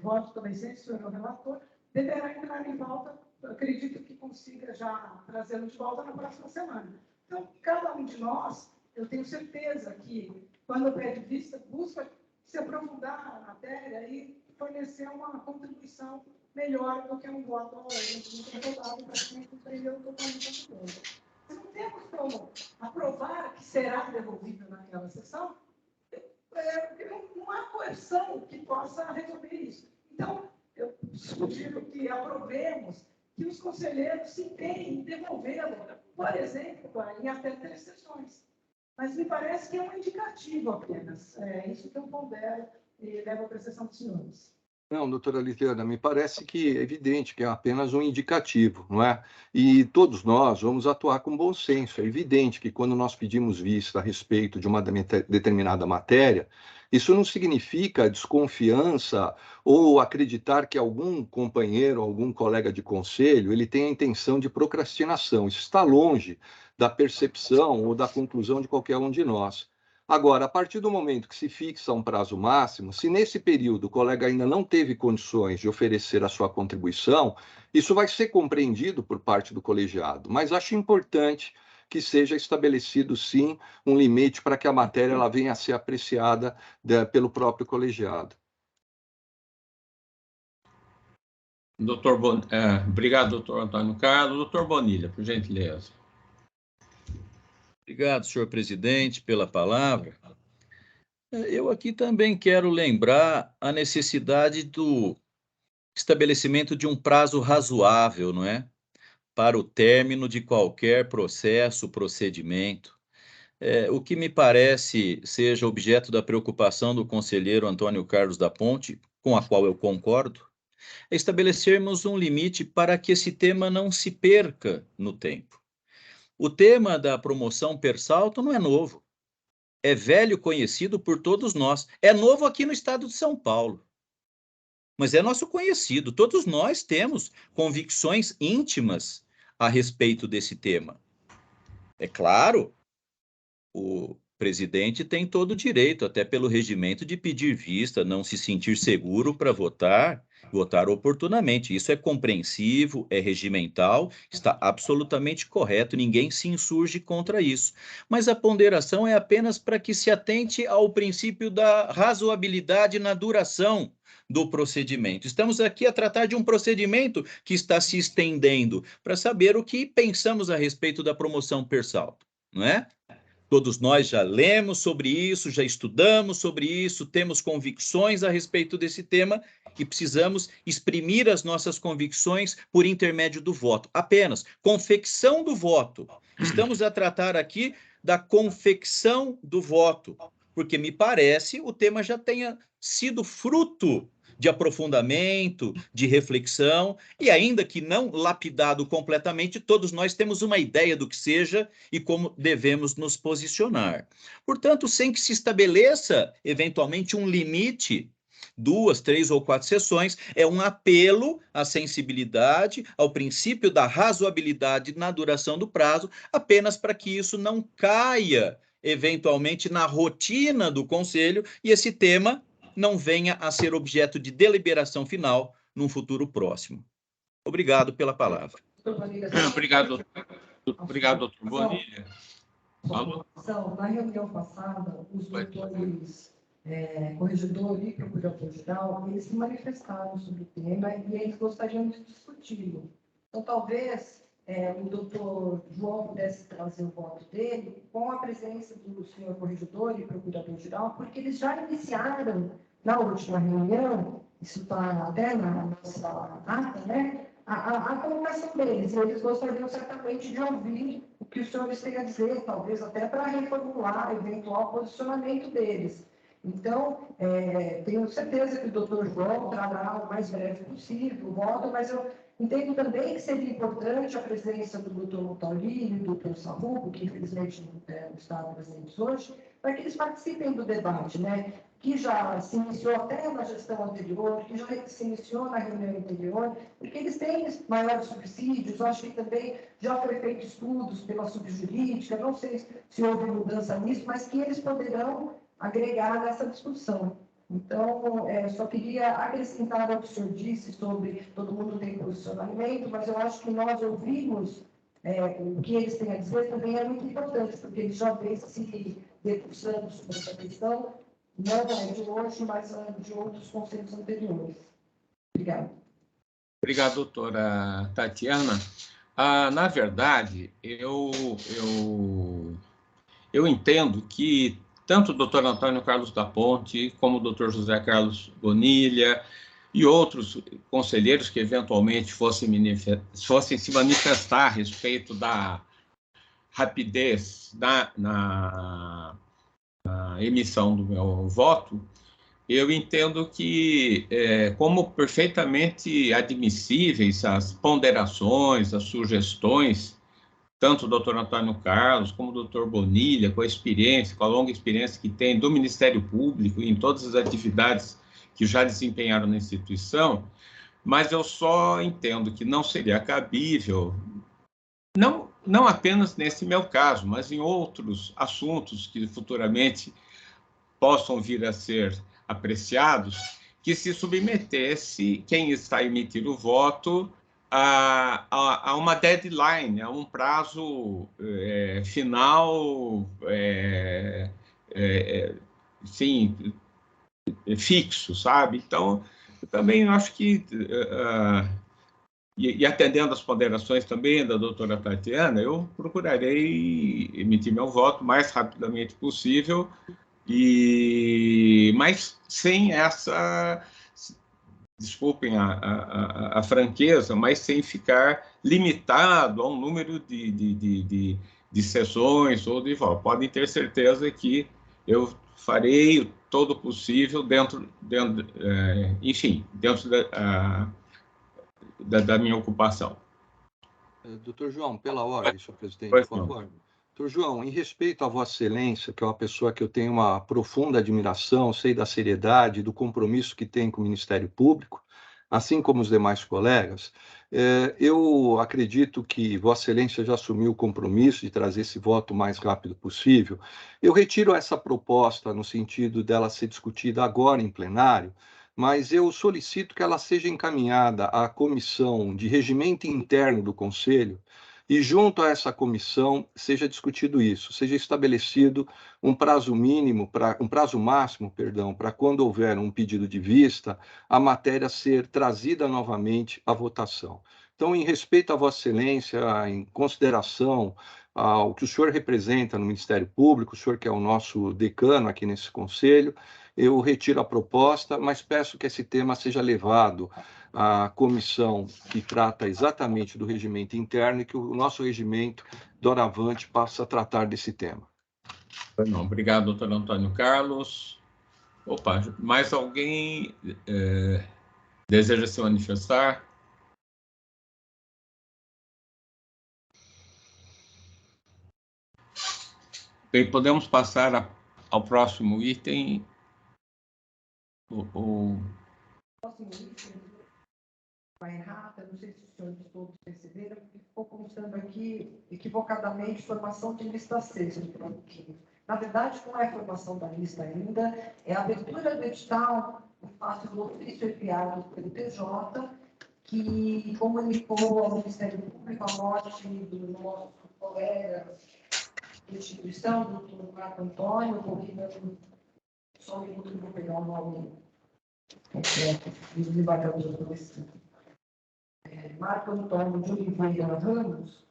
voto também sempre o senhor é o relator, deverá entrar em pauta. Acredito que consiga já trazê-lo de volta na próxima semana. Então, cada um de nós, eu tenho certeza que, quando pede vista, busca se aprofundar na matéria e fornecer uma contribuição melhor do que um voto controlado para quem compreendeu totalmente a coisa. Se não temos como aprovar que será devolvido naquela sessão, não há coerção que possa resolver isso. Então, eu sugiro que aprovemos que os conselheiros se empenhem em devolvê-lo, por exemplo, em até 3 sessões. Mas me parece que é um indicativo apenas. É isso que eu pondero e levo à apreciação dos senhores. Não, doutora Liliana, me parece que é evidente que é apenas um indicativo, não é? E todos nós vamos atuar com bom senso. É evidente que quando nós pedimos vista a respeito de uma determinada matéria, isso não significa desconfiança ou acreditar que algum companheiro, algum colega de conselho, ele tem a intenção de procrastinação. Isso está longe da percepção ou da conclusão de qualquer um de nós. Agora, a partir do momento que se fixa um prazo máximo, se nesse período o colega ainda não teve condições de oferecer a sua contribuição, isso vai ser compreendido por parte do colegiado. Mas acho importante que seja estabelecido, sim, um limite para que a matéria ela venha a ser apreciada pelo próprio colegiado. Obrigado, doutor Antônio Carlos. Doutor Bonilha, por gentileza. Obrigado, senhor presidente, pela palavra. Eu aqui também quero lembrar a necessidade do estabelecimento de um prazo razoável, não é? Para o término de qualquer processo, procedimento. O que me parece seja objeto da preocupação do conselheiro Antônio Carlos da Ponte, com a qual eu concordo, é estabelecermos um limite para que esse tema não se perca no tempo. O tema da promoção per salto não é novo. É velho conhecido por todos nós. É novo aqui no estado de São Paulo. Mas é nosso conhecido. Todos nós temos convicções íntimas a respeito desse tema. É claro, o presidente tem todo o direito, até pelo regimento, de pedir vista, não se sentir seguro para votar oportunamente. Isso é compreensivo, é regimental, está absolutamente correto, ninguém se insurge contra isso. Mas a ponderação é apenas para que se atente ao princípio da razoabilidade na duração do procedimento. Estamos aqui a tratar de um procedimento que está se estendendo para saber o que pensamos a respeito da promoção per salto, não é? Todos nós já lemos sobre isso, já estudamos sobre isso, temos convicções a respeito desse tema e precisamos exprimir as nossas convicções por intermédio do voto. Apenas confecção do voto. Estamos a tratar aqui da confecção do voto, porque me parece o tema já tenha sido fruto de aprofundamento, de reflexão, e ainda que não lapidado completamente, todos nós temos uma ideia do que seja e como devemos nos posicionar. Portanto, sem que se estabeleça, eventualmente, um limite, 2, 3 ou 4 sessões, é um apelo à sensibilidade, ao princípio da razoabilidade na duração do prazo, apenas para que isso não caia, eventualmente, na rotina do Conselho, e esse tema não venha a ser objeto de deliberação final num futuro próximo. Obrigado pela palavra. Obrigado, doutor Bonilha. Na reunião passada, os doutores corregedor e procurador-geral, eles se manifestaram sobre o tema e eles gostariam de discuti-lo. Então, talvez o doutor João pudesse trazer o voto dele com a presença do senhor corregedor e procurador-geral, porque eles já iniciaram, na última reunião, isso está até na nossa ata, né, a colocação deles. E eles gostariam certamente de ouvir o que os senhores têm a dizer, talvez até para reformular o eventual posicionamento deles. Então, tenho certeza que o doutor João trará o mais breve possível o voto, mas eu entendo também que seria importante a presença do doutor Montalini e do doutor Samuco, que infelizmente não estão presentes hoje, para que eles participem do debate, né? Que já se iniciou até na gestão anterior, que já se iniciou na reunião anterior, porque eles têm maiores subsídios, acho que também já foi feito estudos pela subjurídica, não sei se houve mudança nisso, mas que eles poderão agregar nessa discussão. Então, só queria acrescentar ao que o senhor disse sobre todo mundo tem posicionamento, mas eu acho que nós ouvimos o que eles têm a dizer também é muito importante, porque eles já vêm se debruçando sobre essa questão, não é de hoje, mas de outros conselhos anteriores. Obrigada. Obrigado, doutora Tatiana. Na verdade, eu entendo que tanto o doutor Antônio Carlos da Ponte, como o doutor José Carlos Bonilha e outros conselheiros que eventualmente fossem se manifestar a respeito da rapidez na emissão do meu voto, eu entendo que, como perfeitamente admissíveis as ponderações, as sugestões, tanto o doutor Antônio Carlos como o doutor Bonilha, com a longa experiência que tem do Ministério Público e em todas as atividades que já desempenharam na instituição, mas eu só entendo que não seria cabível, não apenas nesse meu caso, mas em outros assuntos que futuramente possam vir a ser apreciados, que se submetesse quem está a emitir o voto a uma deadline, a um prazo final, sim, fixo, sabe? Então, eu também acho que, e atendendo às ponderações também da doutora Tatiana, eu procurarei emitir meu voto o mais rapidamente possível, mas sem essa, desculpem a franqueza, mas sem ficar limitado a um número de sessões ou de votos. Podem ter certeza que eu farei todo o possível dentro da minha ocupação. Doutor João, pela ordem, senhor presidente, por favor. Doutor João, em respeito a Vossa Excelência, que é uma pessoa que eu tenho uma profunda admiração, sei da seriedade e do compromisso que tem com o Ministério Público, assim como os demais colegas, eu acredito que Vossa Excelência já assumiu o compromisso de trazer esse voto o mais rápido possível. Eu retiro essa proposta no sentido dela ser discutida agora em plenário, mas eu solicito que ela seja encaminhada à Comissão de Regimento Interno do Conselho, e junto a essa comissão seja discutido isso, seja estabelecido um prazo máximo, para quando houver um pedido de vista, a matéria ser trazida novamente à votação. Então, em respeito a Vossa Excelência, em consideração ao que o senhor representa no Ministério Público, o senhor que é o nosso decano aqui nesse conselho, eu retiro a proposta, mas peço que esse tema seja levado à comissão que trata exatamente do regimento interno e que o nosso regimento, doravante, passe a tratar desse tema. Não, obrigado, doutor Antônio Carlos. Opa, mais alguém deseja se manifestar? Bem, podemos passar ao próximo item. Próximo item, vai errada, não sei se os senhores todos perceberam, ficou constando aqui, equivocadamente, formação de lista 6. Na verdade, não é formação da lista ainda, é a abertura do edital, o fato do ofício enviado pelo TJ, que comunicou ao Ministério Público a morte do nosso colega de instituição, do doutor Marco Antônio, ocorrida só um minuto que eu vou pegar o nome dos desembargadores do Recife. Marco Antônio de Oliveira Ramos,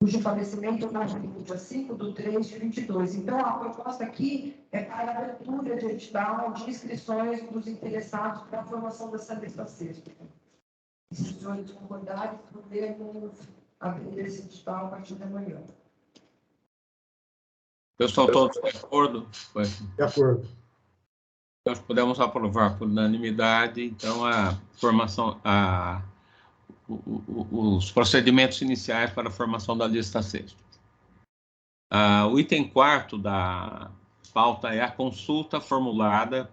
cujo falecimento ocorreu no dia 5/3/22. Então, a proposta aqui é para a abertura de edital de inscrições dos interessados para a formação dessa lista sexta. Se os senhores concordarem, podemos abrir esse edital a partir da manhã. Pessoal, todos de acordo? De acordo. Nós podemos aprovar por unanimidade, então, a formação, os procedimentos iniciais para a formação da lista sexta. O item 4º da pauta é a consulta formulada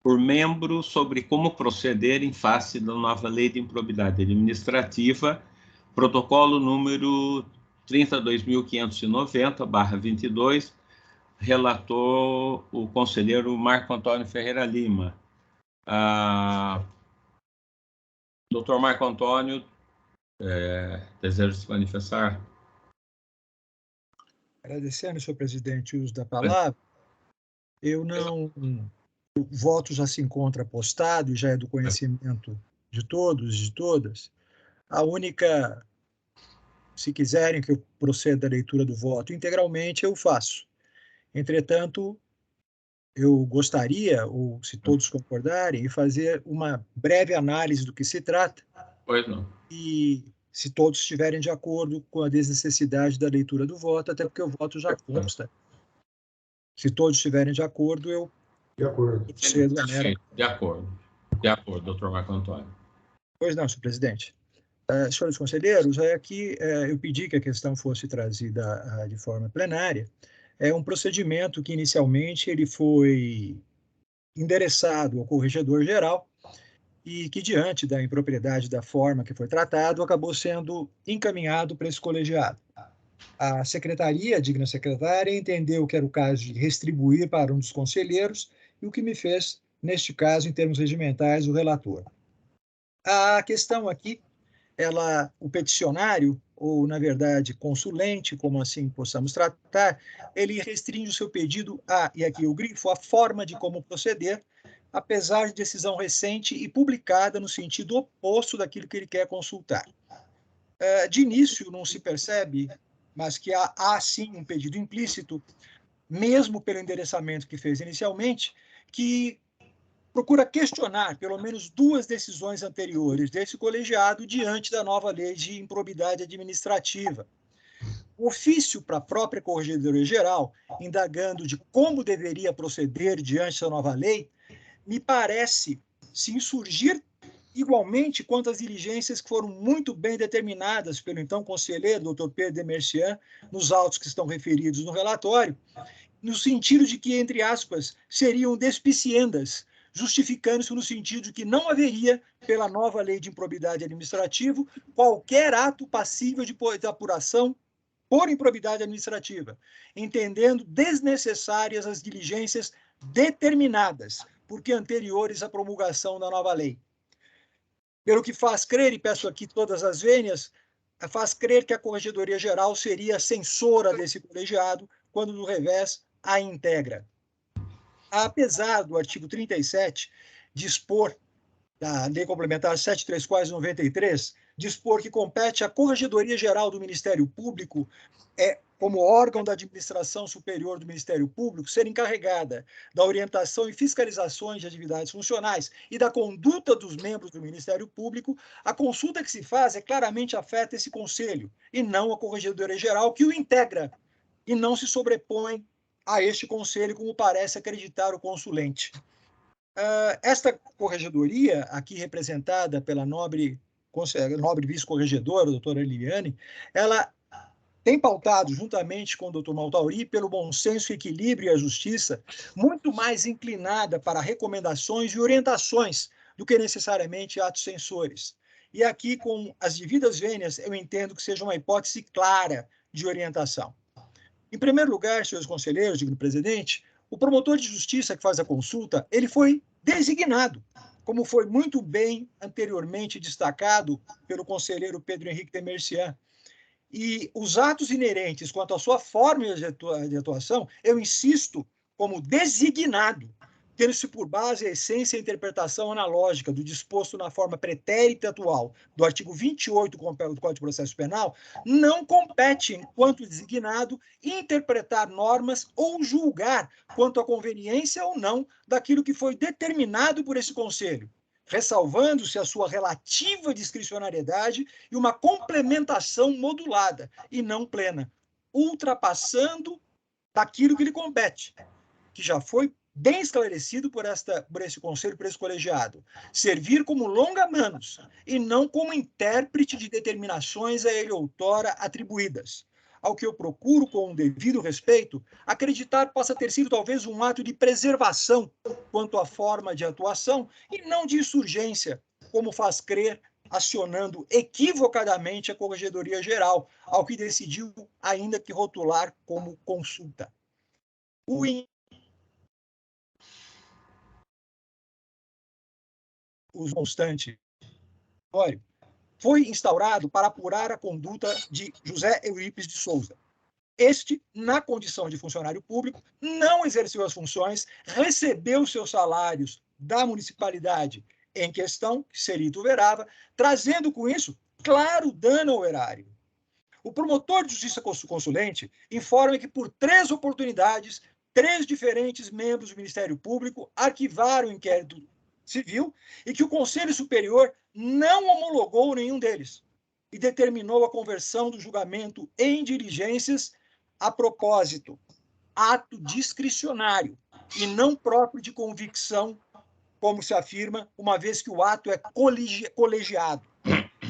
por membro sobre como proceder em face da nova Lei de Improbidade Administrativa, protocolo número 32.590/22, relator o conselheiro Marco Antônio Ferreira Lima. Doutor Marco Antônio, deseja se manifestar? Agradecendo, senhor presidente, o uso da palavra. O voto já se encontra postado e já é do conhecimento de todos e de todas. A única, se quiserem que eu proceda à leitura do voto integralmente, eu faço. Entretanto, eu gostaria, ou se todos concordarem, de fazer uma breve análise do que se trata. Pois não. E se todos estiverem de acordo com a desnecessidade da leitura do voto, até porque o voto já consta. Se todos estiverem de acordo, eu procedo a mera. De acordo, doutor Marco Antônio. Pois não, senhor presidente. Senhores conselheiros, aqui eu pedi que a questão fosse trazida de forma plenária. É um procedimento que, inicialmente, ele foi endereçado ao corregedor-geral e que, diante da impropriedade da forma que foi tratado, acabou sendo encaminhado para esse colegiado. A secretaria, a digna secretária, entendeu que era o caso de restribuir para um dos conselheiros, e o que me fez, neste caso, em termos regimentais, o relator. A questão aqui, o peticionário, ou, na verdade, consulente, como assim possamos tratar, ele restringe o seu pedido e aqui eu grifo, a forma de como proceder, apesar de decisão recente e publicada no sentido oposto daquilo que ele quer consultar. De início, não se percebe, mas que há sim um pedido implícito, mesmo pelo endereçamento que fez inicialmente, que procura questionar pelo menos 2 decisões anteriores desse colegiado diante da nova lei de improbidade administrativa. O ofício para a própria Corregedoria-Geral, indagando de como deveria proceder diante da nova lei, me parece se insurgir igualmente quanto às diligências que foram muito bem determinadas pelo então conselheiro, doutor Pedro Demercian, nos autos que estão referidos no relatório, no sentido de que, entre aspas, seriam despiciendas, justificando-se no sentido de que não haveria, pela nova lei de improbidade administrativa, qualquer ato passível de apuração por improbidade administrativa, entendendo desnecessárias as diligências determinadas, porque anteriores à promulgação da nova lei. Pelo que faz crer, e peço aqui todas as vênias, faz crer que a Corregedoria-Geral seria censora desse colegiado, quando, do revés, a integra. Apesar do artigo 37 dispor, da Lei Complementar 734/93, dispor que compete à Corregedoria-Geral do Ministério Público, como órgão da administração superior do Ministério Público, ser encarregada da orientação e fiscalizações de atividades funcionais e da conduta dos membros do Ministério Público, a consulta que se faz claramente afeta esse conselho, e não a Corregedoria-Geral, que o integra, e não se sobrepõe a este conselho, como parece acreditar o consulente. Esta corregedoria, aqui representada pela nobre vice-corregedora, a doutora Liliane, ela tem pautado, juntamente com o doutor Maltauri, pelo bom senso, equilíbrio e a justiça, muito mais inclinada para recomendações e orientações do que necessariamente atos censores. E aqui, com as devidas vênias, eu entendo que seja uma hipótese clara de orientação. Em primeiro lugar, senhores conselheiros, digno presidente, o promotor de justiça que faz a consulta, ele foi designado, como foi muito bem anteriormente destacado pelo conselheiro Pedro Henrique Demercian. E os atos inerentes quanto à sua forma de atuação, eu insisto, como designado, tendo-se por base a essência e a interpretação analógica do disposto na forma pretérita atual do artigo 28 do Código de Processo Penal, não compete, enquanto designado, interpretar normas ou julgar quanto à conveniência ou não daquilo que foi determinado por esse Conselho, ressalvando-se a sua relativa discricionariedade e uma complementação modulada, e não plena, ultrapassando daquilo que lhe compete, que já foi bem esclarecido por esse conselho, por esse colegiado, servir como longa-manos e não como intérprete de determinações a ele outrora atribuídas. Ao que eu procuro, com um devido respeito, acreditar possa ter sido talvez um ato de preservação quanto à forma de atuação e não de insurgência, como faz crer, acionando equivocadamente a Corregedoria Geral, ao que decidiu ainda que rotular como consulta. O constante foi instaurado para apurar a conduta de José Eurípides de Souza. Este, na condição de funcionário público, não exerceu as funções, recebeu seus salários da municipalidade em questão, que Serito verava, trazendo com isso claro dano ao erário. O promotor de justiça consulente informa que, por 3 oportunidades, 3 diferentes membros do Ministério Público arquivaram o inquérito civil e que o Conselho Superior não homologou nenhum deles e determinou a conversão do julgamento em diligências a propósito, ato discricionário e não próprio de convicção, como se afirma, uma vez que o ato é colegiado.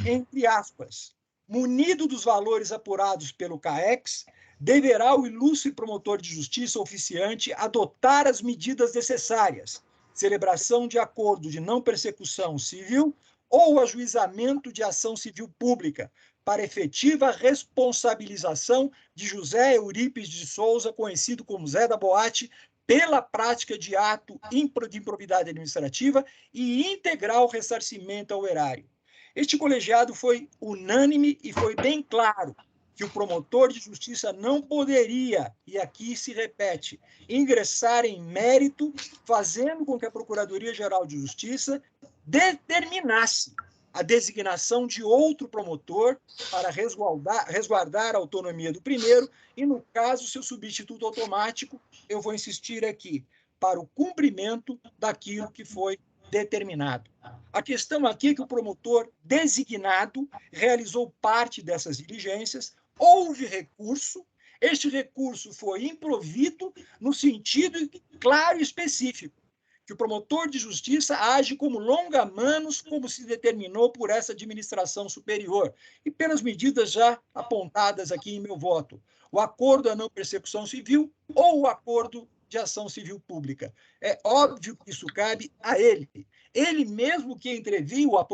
Entre aspas, munido dos valores apurados pelo CAEX, deverá o ilustre promotor de justiça oficiante adotar as medidas necessárias, celebração de acordo de não persecução civil ou ajuizamento de ação civil pública, para efetiva responsabilização de José Eurípides de Souza, conhecido como Zé da Boate, pela prática de ato de improbidade administrativa e integral ressarcimento ao erário. Este colegiado foi unânime e foi bem claro que o promotor de justiça não poderia, e aqui se repete, ingressar em mérito, fazendo com que a Procuradoria-Geral de Justiça determinasse a designação de outro promotor para resguardar a autonomia do primeiro e, no caso, seu substituto automático, eu vou insistir aqui, para o cumprimento daquilo que foi determinado. A questão aqui é que o promotor designado realizou parte dessas diligências, houve recurso, este recurso foi improvito no sentido claro e específico, que o promotor de justiça age como longa-manos, como se determinou por essa administração superior, e pelas medidas já apontadas aqui em meu voto, o acordo à não persecução civil ou o acordo de ação civil pública. É óbvio que isso cabe a ele. Ele mesmo que entreviu a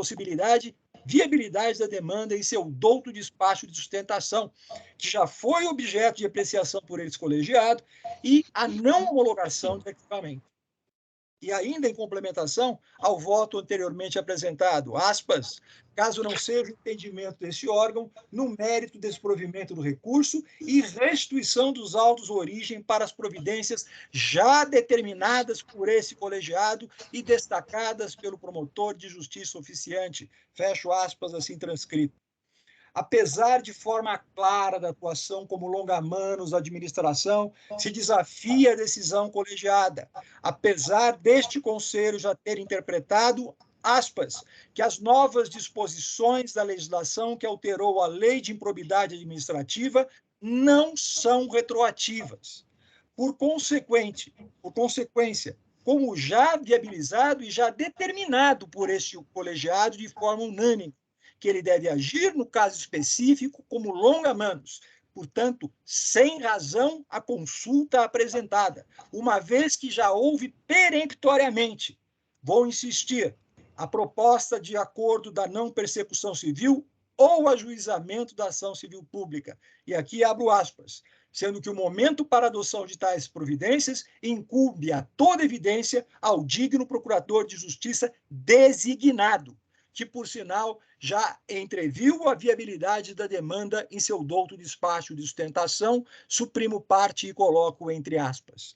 viabilidade da demanda em seu douto despacho de sustentação, que já foi objeto de apreciação por eles colegiado, e a não homologação do equipamento. E ainda em complementação ao voto anteriormente apresentado, aspas, caso não seja o entendimento desse órgão, no mérito desse provimento do recurso e restituição dos autos origem para as providências já determinadas por esse colegiado e destacadas pelo promotor de justiça oficiante, fecho aspas, assim transcrito. Apesar de forma clara da atuação como longa-manos da administração, se desafia a decisão colegiada, apesar deste conselho já ter interpretado, aspas, que as novas disposições da legislação que alterou a Lei de Improbidade Administrativa não são retroativas. Por consequência, como já viabilizado e já determinado por este colegiado de forma unânime, que ele deve agir, no caso específico, como longa-manos, portanto, sem razão a consulta apresentada, uma vez que já houve peremptoriamente, vou insistir, a proposta de acordo da não persecução civil ou ajuizamento da ação civil pública. E aqui abro aspas, sendo que o momento para a adoção de tais providências incumbe a toda evidência ao digno procurador de justiça designado, que, por sinal, já entreviu a viabilidade da demanda em seu douto despacho de sustentação, suprimo parte e coloco entre aspas.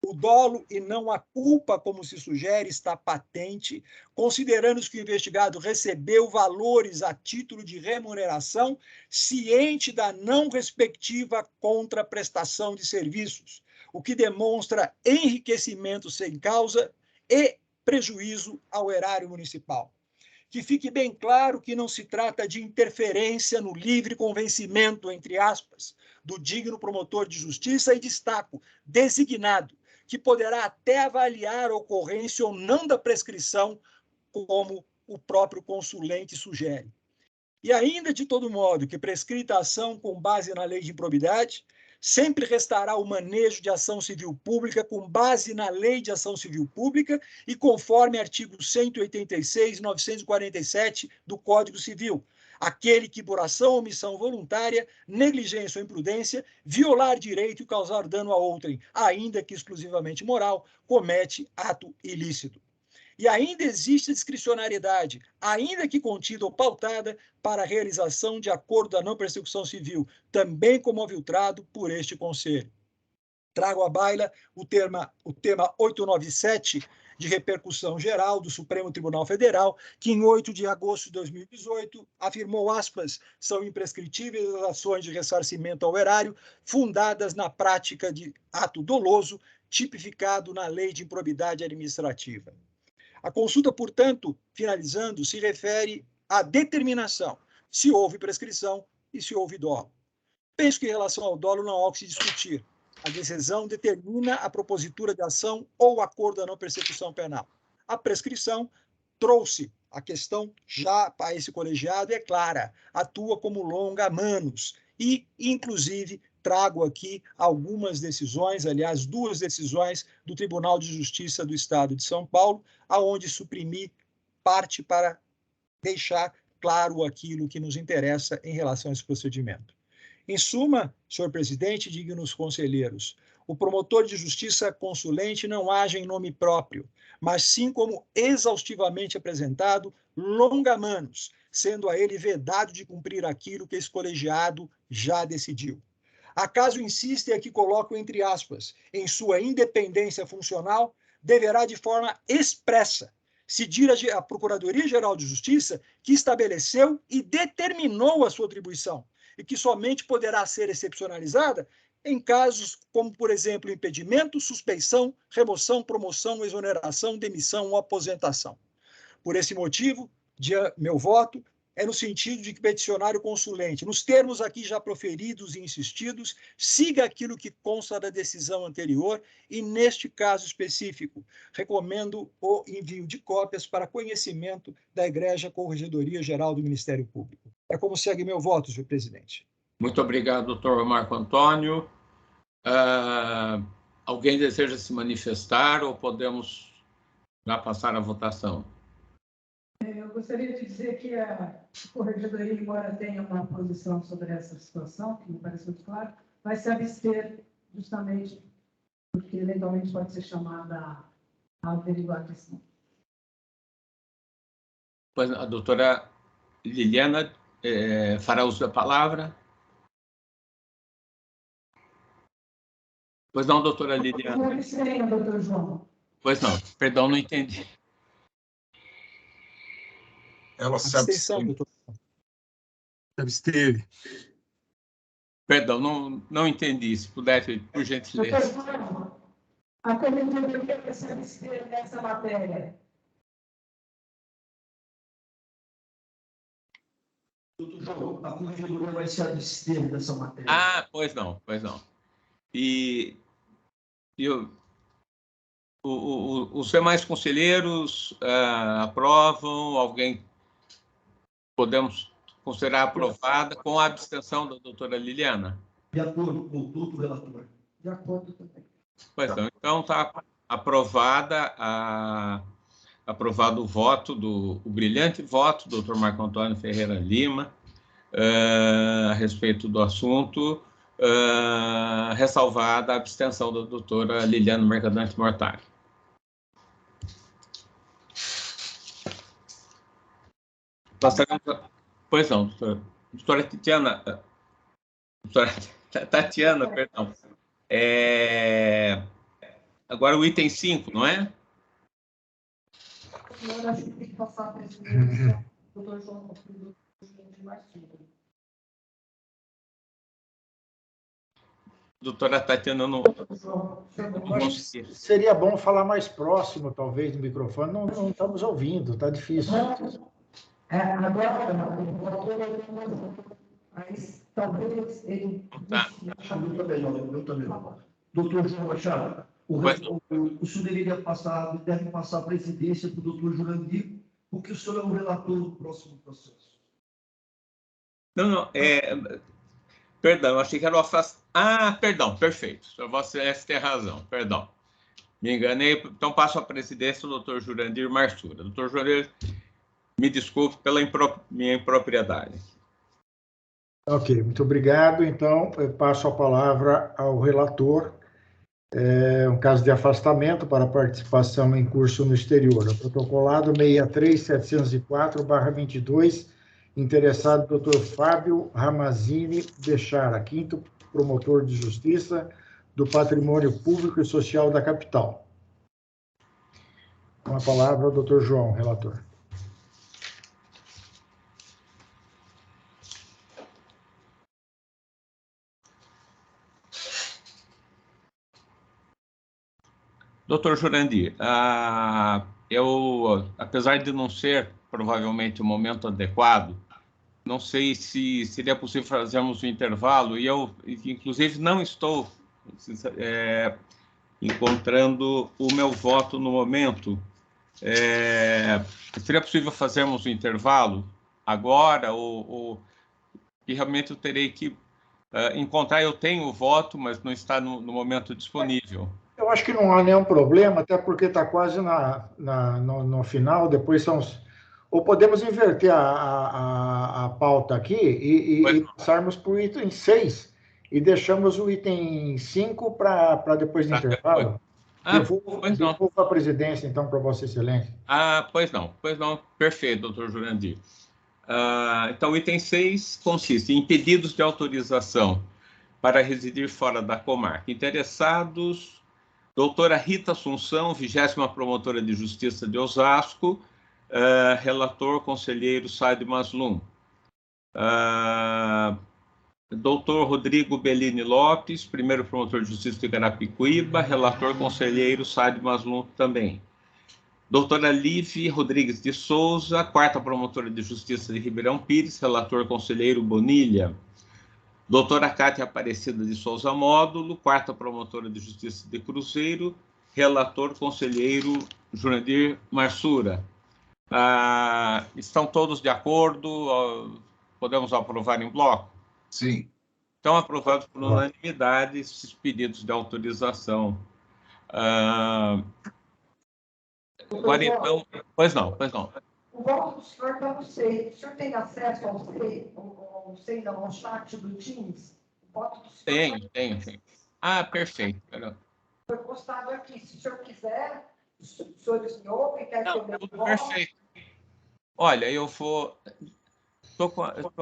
O dolo e não a culpa, como se sugere, está patente, considerando que o investigado recebeu valores a título de remuneração, ciente da não respectiva contraprestação de serviços, o que demonstra enriquecimento sem causa e prejuízo ao erário municipal. Que fique bem claro que não se trata de interferência no livre convencimento, entre aspas, do digno promotor de justiça e destaco, designado, que poderá até avaliar a ocorrência ou não da prescrição, como o próprio consulente sugere. E ainda, de todo modo, que prescrita a ação com base na lei de improbidade, sempre restará o manejo de ação civil pública com base na lei de ação civil pública e conforme artigo 186 e 947 do Código Civil, aquele que, por ação ou omissão voluntária, negligência ou imprudência, violar direito e causar dano a outrem, ainda que exclusivamente moral, comete ato ilícito. E ainda existe discricionariedade, ainda que contida ou pautada, para a realização de acordo da não persecução civil, também como aviltrado por este Conselho. Trago à baila o tema 897, de repercussão geral do Supremo Tribunal Federal, que em 8 de agosto de 2018 afirmou, aspas, são imprescritíveis as ações de ressarcimento ao erário fundadas na prática de ato doloso, tipificado na Lei de Improbidade Administrativa. A consulta, portanto, finalizando, se refere à determinação se houve prescrição e se houve dolo. Penso que em relação ao dolo não há o que se discutir. A decisão determina a propositura de ação ou acordo da não persecução penal. A prescrição trouxe a questão já para esse colegiado, é clara, atua como longa manos e, inclusive, trago aqui algumas decisões, aliás, 2 decisões do Tribunal de Justiça do Estado de São Paulo, aonde suprimi parte para deixar claro aquilo que nos interessa em relação a esse procedimento. Em suma, senhor presidente, dignos conselheiros, o promotor de justiça consulente não age em nome próprio, mas sim como exaustivamente apresentado, longa manos, sendo a ele vedado de cumprir aquilo que esse colegiado já decidiu. Acaso insiste e aqui coloco entre aspas, em sua independência funcional, deverá de forma expressa cidir à Procuradoria-Geral de Justiça que estabeleceu e determinou a sua atribuição e que somente poderá ser excepcionalizada em casos como, por exemplo, impedimento, suspeição, remoção, promoção, exoneração, demissão ou aposentação. Por esse motivo, meu voto é no sentido de que o peticionário consulente, nos termos aqui já proferidos e insistidos, siga aquilo que consta da decisão anterior e, neste caso específico, recomendo o envio de cópias para conhecimento da Egrégia Corregedoria Geral do Ministério Público. É como segue meu voto, senhor presidente. Muito obrigado, doutor Marco Antônio. Alguém deseja se manifestar ou podemos já passar à votação? Eu gostaria de dizer que a Corregedoria, embora tenha uma posição sobre essa situação, que me parece muito claro, vai se abster justamente porque eventualmente pode ser chamada a averiguar a questão. Pois a doutora Liliana fará uso da palavra. Pois não, doutora Liliana. Não estranho, doutor João. Pois não, perdão, não entendi. Ela se absteve. Absteve. Perdão, não entendi. Se puder, por gentileza. A Corregedoria vai se abster nessa matéria. Doutor João, a Corregedoria vai se abster dessa matéria. Ah, pois não. E os demais conselheiros aprovam? Alguém podemos considerar aprovada com a abstenção da doutora Liliana? De acordo com o doutor relator. De acordo também. Pois não. Então está aprovado o voto o brilhante voto do doutor Marco Antônio Ferreira Lima a respeito do assunto, ressalvada a abstenção da doutora Liliana Mercadante Mortari. Pois não, doutora Tatiana, perdão. Agora o item 5, não é? Agora acho que tem que passar a presidência do doutor João Martins. Doutora Tatiana, não consegui. Seria bom falar mais próximo, talvez, do microfone. Não estamos ouvindo, está difícil. Agora, talvez ele... Tá. Eu também. Doutor João Machado, o senhor deve passar a presidência para o doutor Jurandir, porque o senhor é o relator do próximo processo. Não, perdão, achei que era o afastamento. Ah, perdão, perfeito. Vossa Excelência tem razão, perdão. Me enganei, então passo a presidência do doutor Jurandir Marsura. Doutor Jurandir, me desculpe pela minha impropriedade. Ok, muito obrigado. Então, eu passo a palavra ao relator. Um caso de afastamento para participação em curso no exterior. O protocolado 63704/22, interessado Dr. Fábio Ramazini Bechara, 5º promotor de justiça do Patrimônio Público e Social da capital. Com a palavra, o Dr. João, relator. Doutor Jurandir, eu, apesar de não ser provavelmente o momento adequado, não sei se seria possível fazermos um intervalo, e eu, inclusive, não estou encontrando o meu voto no momento. Seria possível fazermos um intervalo agora, ou que realmente eu terei que encontrar? Eu tenho o voto, mas não está no momento disponível. Eu acho que não há nenhum problema, até porque está quase no final, depois são... Ou podemos inverter a pauta aqui e passarmos para o item 6 e deixamos o item 5 para depois do intervalo. Devolvo a presidência, então, para Vossa Excelência. Pois não. Perfeito, doutor Jurandir. Então, o item 6 consiste em pedidos de autorização para residir fora da comarca. Interessados... Doutora Rita Assunção, 20ª Promotora de Justiça de Osasco, relator, conselheiro Said Maslum. Doutor Rodrigo Bellini Lopes, 1º Promotor de Justiça de Carapicuíba, relator, conselheiro Said Maslum também. Doutora Live Rodrigues de Souza, 4ª Promotora de Justiça de Ribeirão Pires, relator, conselheiro Bonilha. Doutora Cátia Aparecida de Souza Módulo, 4ª Promotora de Justiça de Cruzeiro, relator, conselheiro Jurandir Marsura. Estão todos de acordo? Podemos aprovar em bloco? Sim. Estão aprovados por unanimidade esses pedidos de autorização. Agora, então... Pois não. O voto do senhor está no SEI. O senhor tem acesso ao chat do Teams? O voto do senhor... Tenho. Perfeito. Foi postado aqui. Se o senhor quiser, os senhores me ouvem, quer que eu me vote? Perfeito. Olha, eu vou... Estou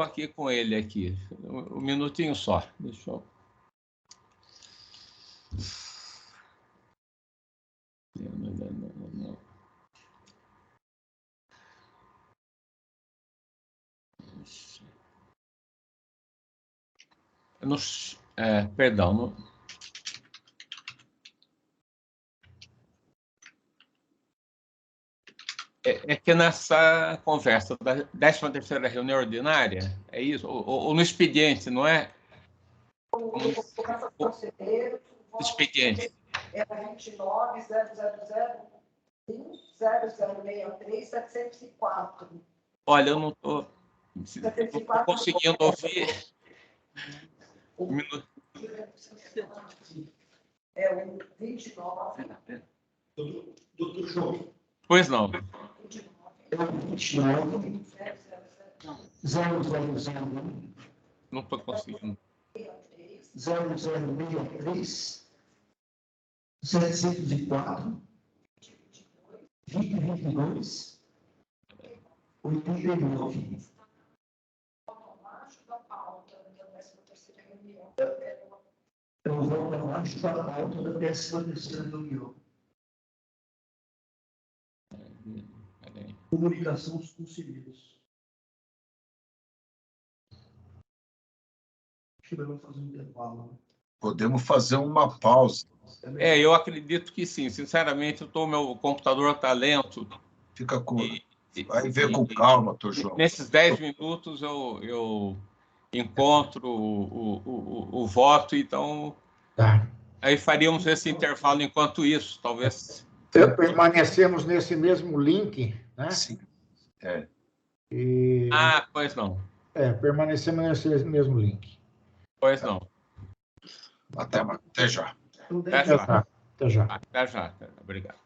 aqui com ele aqui. Um minutinho só. Deixa eu... Não. Perdão. É que nessa conversa da 13ª reunião ordinária, é isso? Ou no expediente, não é? O expediente. É 29.000.063.704. Olha, eu não estou conseguindo ouvir. Um minuto. É o 29. Doutor João. Pois não. É o 29. 0001. Não estou conseguindo. 0063. 704. 2022. 89. Eu vou abaixo da pauta da 13ª reunião. Comunicação dos conselheiros. Acho que vamos fazer um intervalo. Podemos fazer uma pausa. Eu acredito que sim. Sinceramente, meu computador está lento. Fica com... Vai ver com calma, doutor João. Nesses 10 minutos eu encontro o voto, então... Tá. Aí faríamos esse intervalo enquanto isso, talvez. Permanecemos nesse mesmo link, né? Sim. É. Ah, pois não. Permanecemos nesse mesmo link. Pois não. Até já. Até já. Até já. Até já. Obrigado.